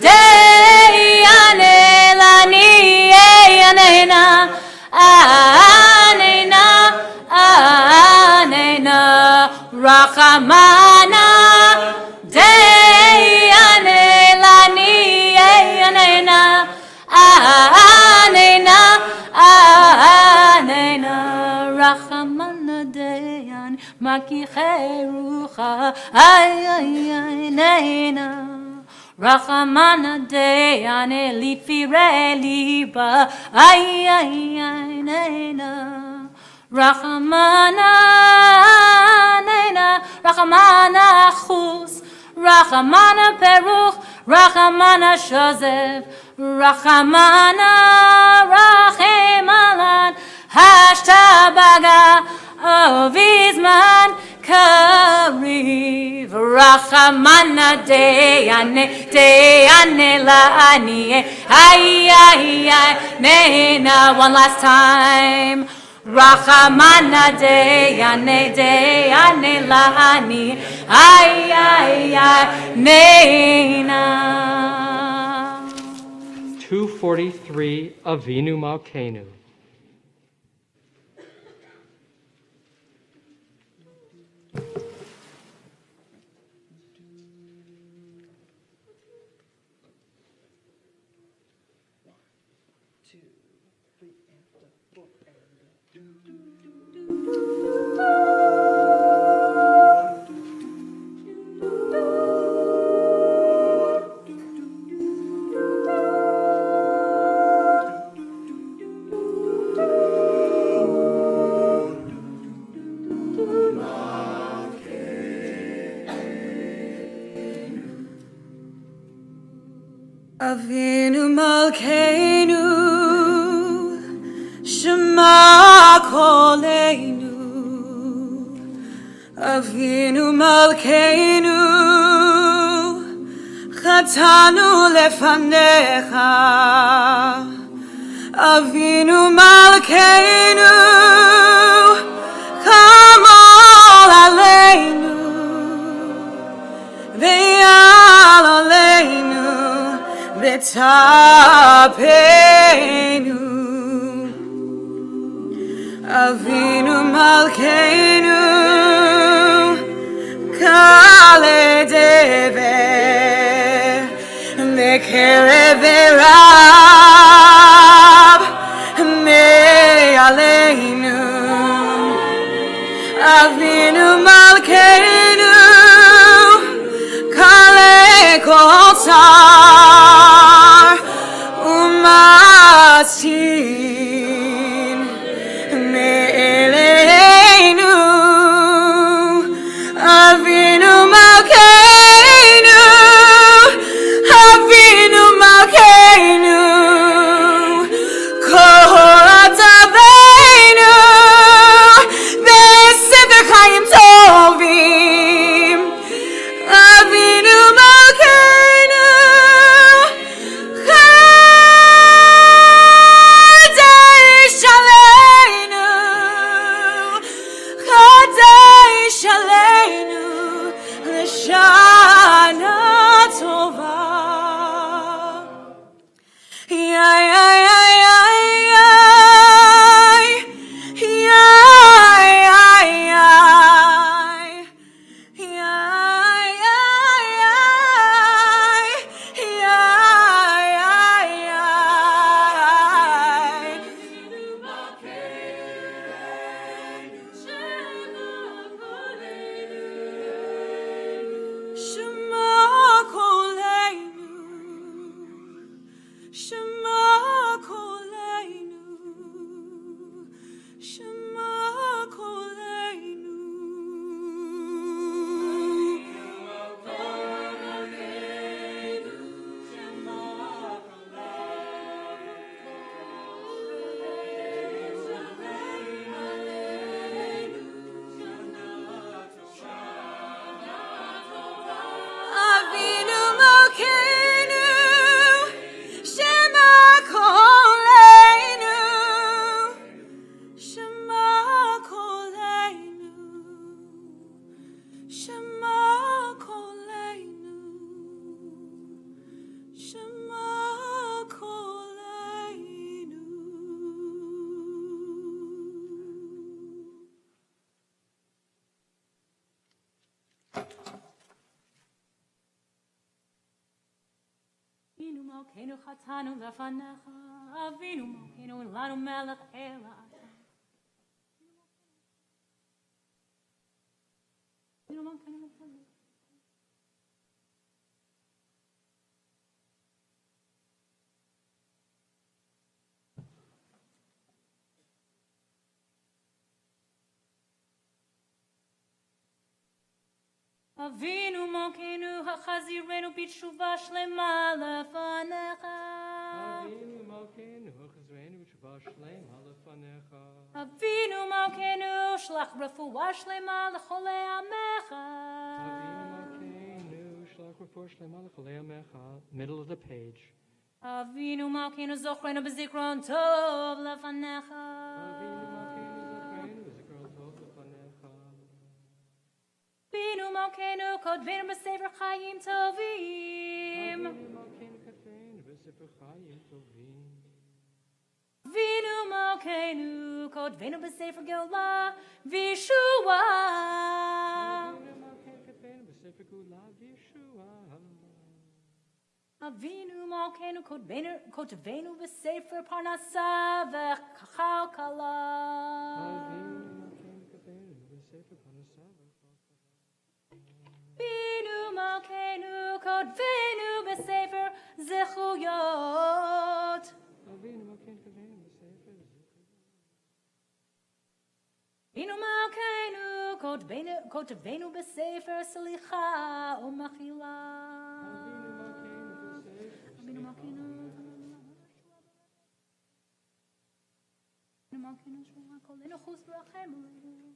deyane la'ani anena. Rachamana deyane lani anena anena anena Rachamana deyane makicherucha anena Rachamana deyane litfire liba anena Rachamana nena Rachamana chus Rachamana peruch Rachamana shozef Rachamana Rachemalan Hashtabaga Ovizman Kariv Rachamana deyane la'ani ay nena. One last time. Rachamana deyane la'ani ay nena. 243 Avinu Malkeinu. Avinu Malkeinu, Shema Koleinu. Avinu Malkeinu, Chatanu lefanecha. Avinu Malkeinu, come all aleinu, ve'al aleinu. B'tapenu Avinu Malkeinu Kale Dever Mekerev Rab Me'aleinu Avinu Malkeinu Kale Kol Tzar Umatzin Me'eleinu Avinu Malkeinu Avinu Malkeinu Kol Ataveinu Be'sefer Chaim Tov Malkeinu chatanu lefanecha, Avinu Malkeinu lanu melech ela ata. Avinu Malkeinu lefanecha. Avinu Malkeinu hachazirenu b'tshuva shlema lefanecha. Avinu Malkeinu hachazirenu b'tshuva shlema lefanecha. Avinu Malkeinu shlach refuah shlema l'cholei amecha. Avinu Malkeinu shlach refuah shlema l'cholei amecha. Middle of the page. Avinu Malkeinu zochrenu b'zikron tov lefanecha. Avinu Malkeinu zochrenu b'zikron tov lefanecha. Avinu Malkeinu kodvenu b'sefer chayim tovim. Avinu Malkeinu kodvenu b'sefer chayim tovim. Avinu Malkeinu kodvenu b'sefer geula v'yeshua. Avinu Malkeinu kodvenu b'sefer geula v'yeshua. Avinu Malkeinu kodvenu b'sefer parnasa v'chalkala. Avinu Malkeinu kodvenu b'sefer parnasa v'chalkala. Avinu Malkeinu kodvenu b'sefer zechuyot. Avinu Malkeinu kodvenu b'sefer zechuyot. Avinu Malkeinu kodvenu b'sefer slicha u'machila. Avinu Malkeinu Avinu Malkeinu shema kolenu chus v'rachem aleinu.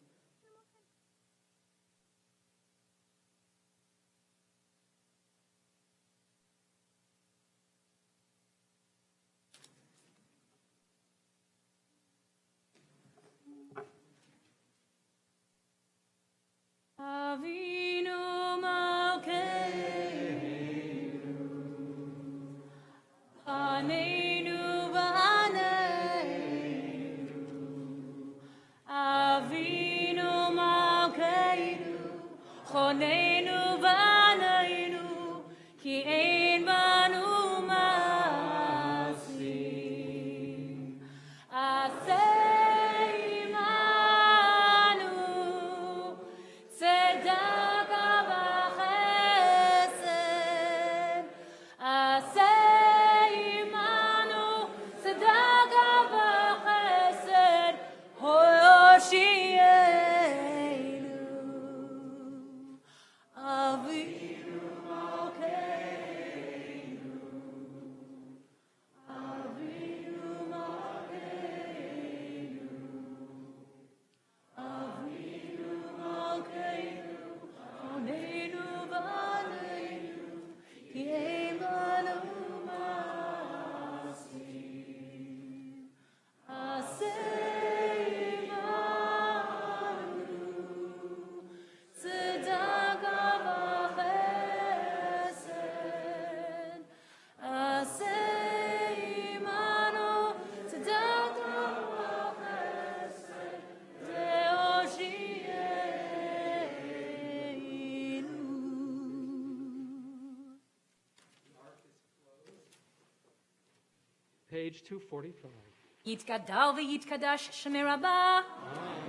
Avinu Malkeinu, Haneinu v'Haneinu. Avinu Malkeinu, Choneinu v'Haneinu, Ki ein banu masim. Page 245. Yitgadal v'yitkadash shemei rabba,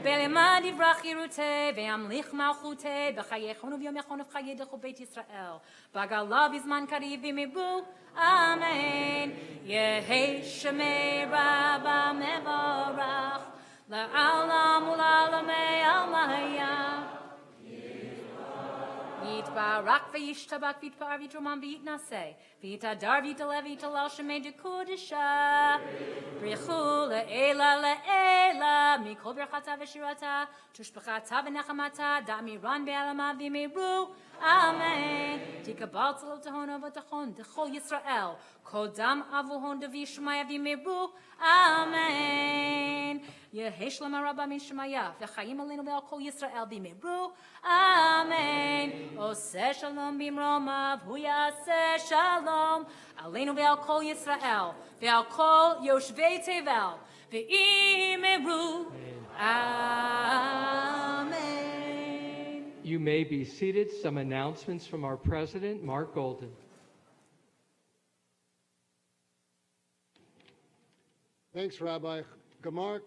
be'lemad yivrach yiruteh, ve'amlich malchuteh, b'chayechonu v'yomechonu v'chayedechu beit Yisrael, b'agalav yizman kariv v'mibu, amen. Yehei shemei rabba mevorach, la'alam u'la'alamei alayah. Yitbarak v'yishtabak v'yitpar v'yitroman v'yitnaseh, v'yitadar v'yitalev v'yitalal shemei dekudesha. Brichu le'ela le'ela, mikol berchata v'shirata, tushbechata v'nechamata, da'miran be'alama v'miru, amen. Tikabal tzalot tahon avotachon, dechol Yisrael, kol dam avuhon dev'yishmaya v'miru, amen. Yehesh lama rabba min shemaya, v'chayim aleinu ve'al kol Yisrael v'miru, amen. Oseh shalom b'mromav, hu yaseh shalom, aleinu ve'al kol Yisrael, ve'al kol yoshvei tevel, ve'imiru, amen. You may be seated. Some announcements from our president, Mark Golden. Thanks, Rabbi. Gamar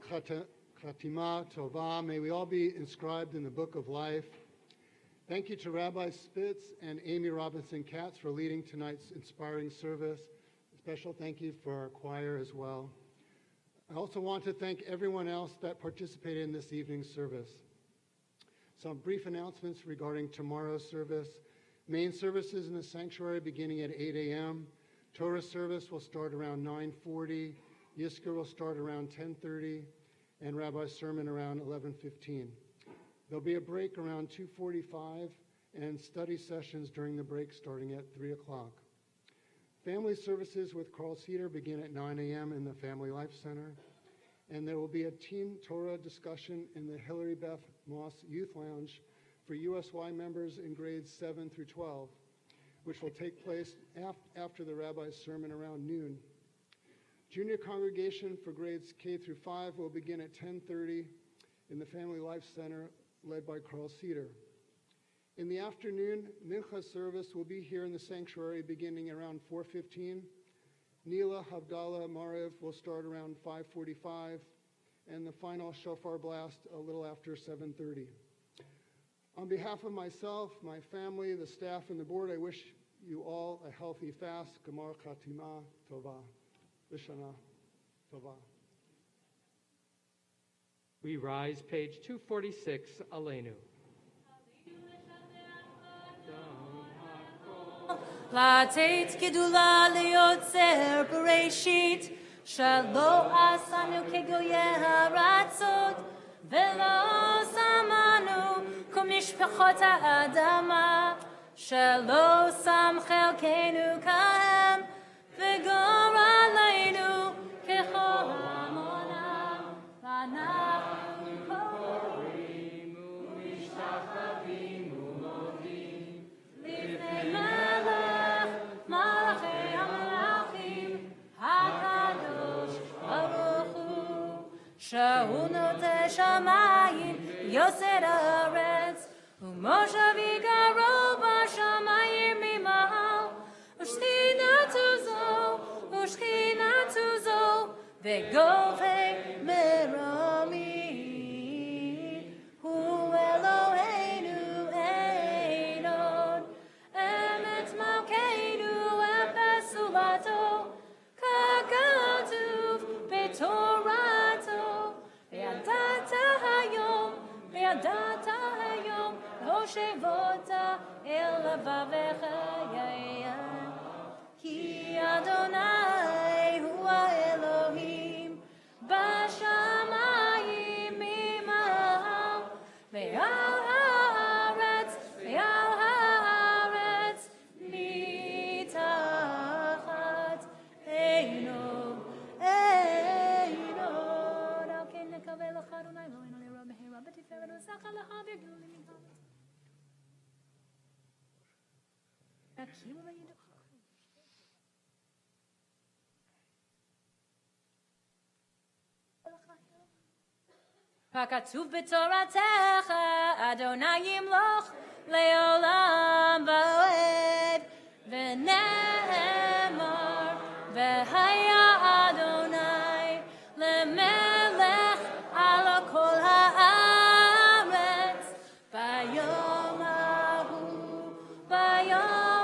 Chatima Tova. May we all be inscribed in the book of life. Thank you to Rabbi Spitz and Amy Robinson Katz for leading tonight's inspiring service. A special thank you for our choir as well. I also want to thank everyone else that participated in this evening's service. Some brief announcements regarding tomorrow's service. Main services in the sanctuary beginning at 8 a.m. Torah service will start around 9:40. Yizkor will start around 10:30, and Rabbi's sermon around 11:15. There'll be a break around 2:45 and study sessions during the break starting at 3 o'clock. Family services with Carl Cedar begin at 9 a.m. in the Family Life Center, and there will be a teen Torah discussion in the Hilary Beth Moss Youth Lounge for USY members in grades 7 through 12, which will take place after the rabbi's sermon around noon. Junior congregation for grades K through 5 will begin at 10:30 in the Family Life Center led by Carl Cedar. In the afternoon, Mincha service will be here in the sanctuary beginning around 4:15. Nila Havdalah Marev will start around 5:45, and the final shofar blast a little after 7:30. On behalf of myself, my family, the staff, and the board, I wish you all a healthy fast. Gamar Chatima Tova. Lishana Tova. We rise, page 246, Aleinu. לתת גדולה ליוצר בראשית, שלא עשנו כגויי הארצות, ולא שמנו כמשפחות האדמה, שלא שם חלקנו כהם, וגורלנו ככל המונם, ואנחנו קוראים ומשתחווים ומודים לפני מלך מלכי המלכים הקדוש ברוך הוא, שהוא נוטה שמיים יוסד הארץ, ומושבי גרו בשמיים ממעל, ושכינתו זו וגובה מרומי, הוא אלוהינו אין עוד, אמת מלכנו ובסולתו, ככתוב בתורתו, וידעת היום, הושבות אל לבבך יאיר, כי אדוני הוא האלוהים בשמיים ממעל, ועל הארץ מתחת. אין עוד. על כן נקווה לך אדוני אלוהינו לראות מהרה בתפארת וזכה לך ויגדול למנהל. הקימו וידעו. הכתוב בתורתך, אדוני ימלוך לעולם ועד, ונאמר, והיה אדוני למלך על כל הארץ, ביום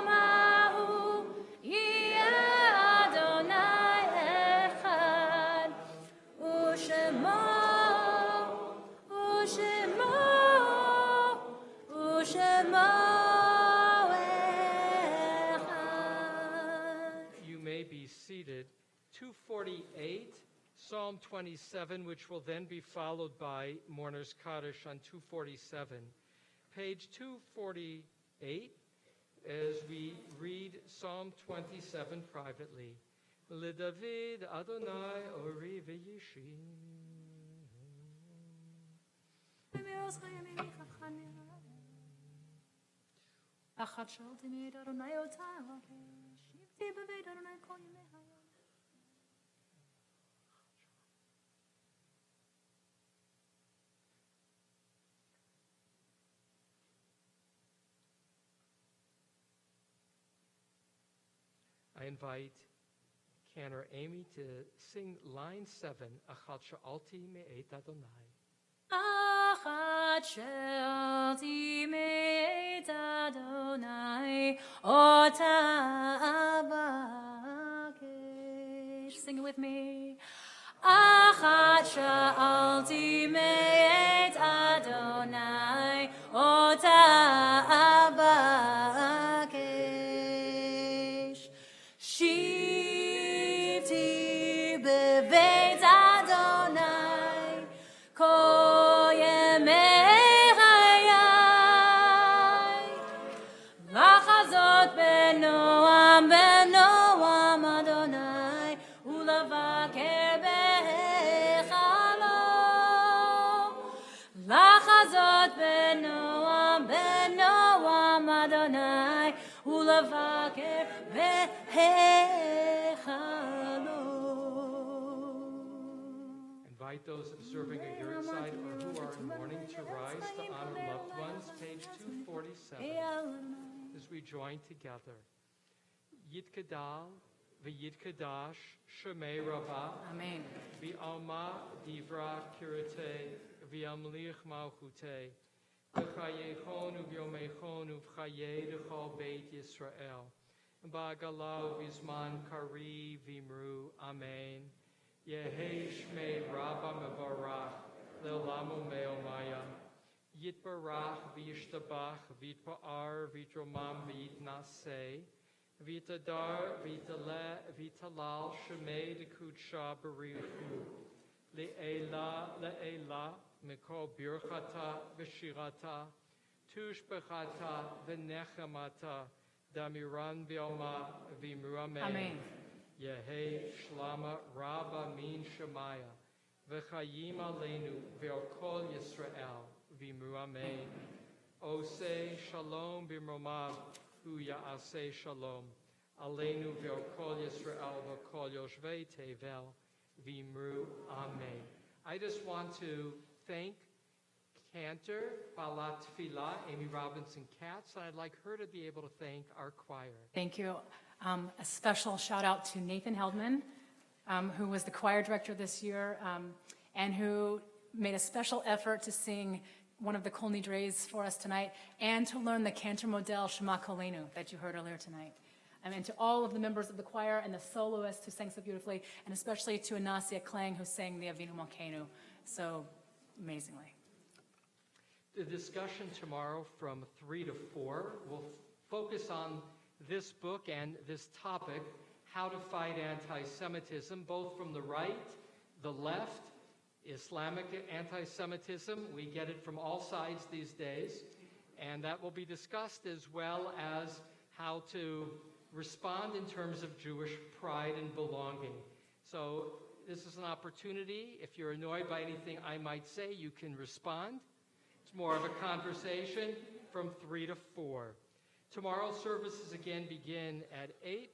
ההוא יהיה אדוני אחד, ושמו You may be seated. 248, Psalm 27, which will then be followed by Mourner's Kaddish on 247. Page 248, as we read Psalm 27 privately. LeDavid Adonai Ori V'Yishi. אחת שאלתי מאת אדוני אותה אלוהי, שבתי בבית אדוני כל ימי היום. I invite Cantor Amy to sing line 7, Achat Sha'alti Me'et Adonai. Achat she'alti me'et Adonai, ota abakesh. Sing it with me. Achat she'alti me'et Adonai, ota abakesh. Shivti bebeit Adonai, kol yemei hayai. Lachazot benoam Adonai, ulavaker behechalo. Lachazot benoam Adonai, ulavaker behechalo. Invite those observing at your side or who are in mourning to rise to honor loved ones, page 247, as we join together. Yitkadal v'yitkadash shemei Rabbah Amen. v'alma divra kirete v'amlich malchute v'chayechon v'yomechon v'chayei d'chol beit Yisrael ba'gala v'zman kari v'imru Amen. Yehei shmei Rabbah mevarach le'olam u'me'omaya yitbarach v'yishtabach v'yitpa'ar v'yitromam v'yitnaseh v'yitadar v'yitalal shemei d'kudsha b'richu le'ela mikol birchata v'shirata tushbechata v'nechamata damiran v'yoma v'imru Amen. Amen. Yehei shlama rabba min shemaya v'chayim aleinu v'okol Yisrael v'imru Amen. Oseh shalom b'mromav hu ya'aseh shalom aleinu v'okol Yisrael v'okol yoshvei tevel v'imru Amen. I just want to thank Cantor Balat Tfilah, Amy Robinson Katz, and I'd like her to be able to thank our choir. Thank you. A special shout out to Nathan Heldman, who was the choir director this year, and who made a special effort to sing one of the Kol Nidres for us tonight, and to learn the Cantor Model Shema Kolenu that you heard earlier tonight. And to all of the members of the choir and the soloists who sang so beautifully, and especially to Anasia Klang, who sang the Avinu Malkeinu so amazingly. The discussion tomorrow from 3 to 4 will focus on this book and this topic, how to fight anti-Semitism, both from the right, the left, Islamic anti-Semitism. We get it from all sides these days. And that will be discussed, as well as how to respond in terms of Jewish pride and belonging. So this is an opportunity. If you're annoyed by anything I might say, you can respond. It's more of a conversation from 3 to 4. Tomorrow's services again begin at 8.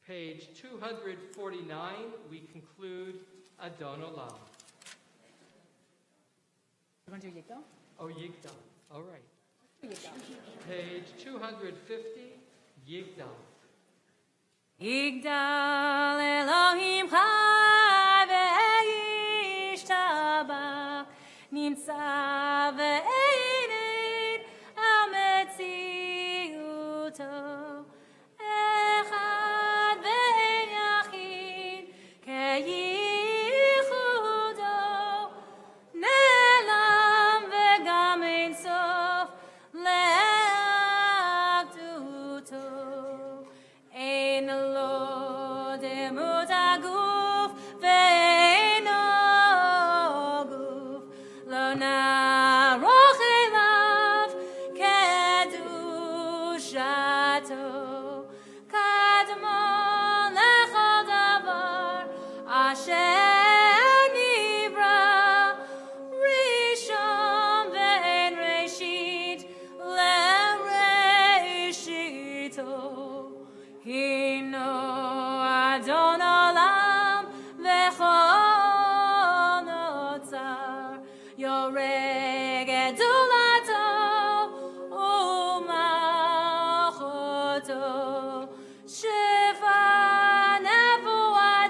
Page 249, we conclude Adon Olam. You want to do Yigdal? Oh, Yigdal. All right. Yigdal. Page 250, Yigdal. Yigdal Elohim chai ve'yishtabach nimtza ve'ered al metziuto echad ve'en yachid ke'yichudo ne'elam ve'gam ein sof le'akduto ein lo demut haguf ve'eino guf lo na'roch elav kedushato kadmon lechol davar asher nivra rishon ve'en reshit le'reshito hino Adon Olam v'chol notzar yoreg gedulato u'malchuto sheva nevuah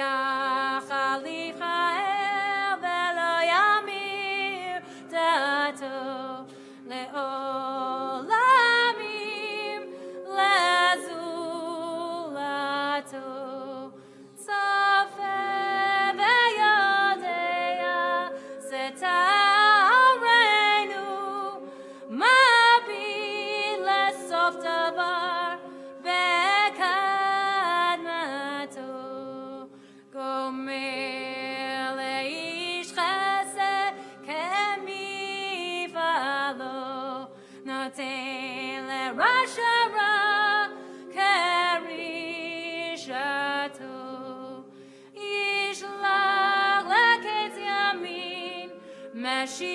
יחליף האל ולא ימיר דעתו לעולמים לזולתו צופה ויודע סתרנו מביט לסוף דבר בקדמתו גומר לאיש חסד כמפעלו נותן לרשע רע כרישתו ישלח לקץ ימין משיחנו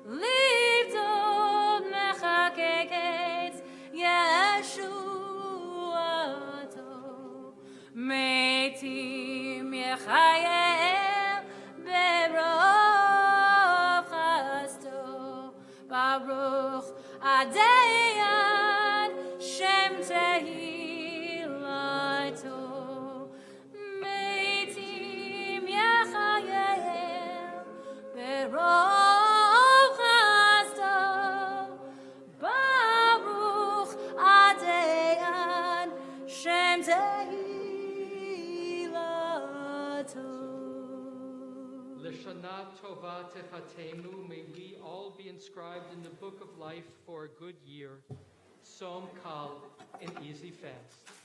לפדות מחכה קץ ישועתו מתים יחייהם ברוב חסדו ברוך הדיין שם תהילתו מתים יחייהם ברוב חסדו ברוך הדיין שם תהילתו. Lishana Tova Tefatenu, may we all be inscribed in the book of life for a good year. Som Kal, an easy fast.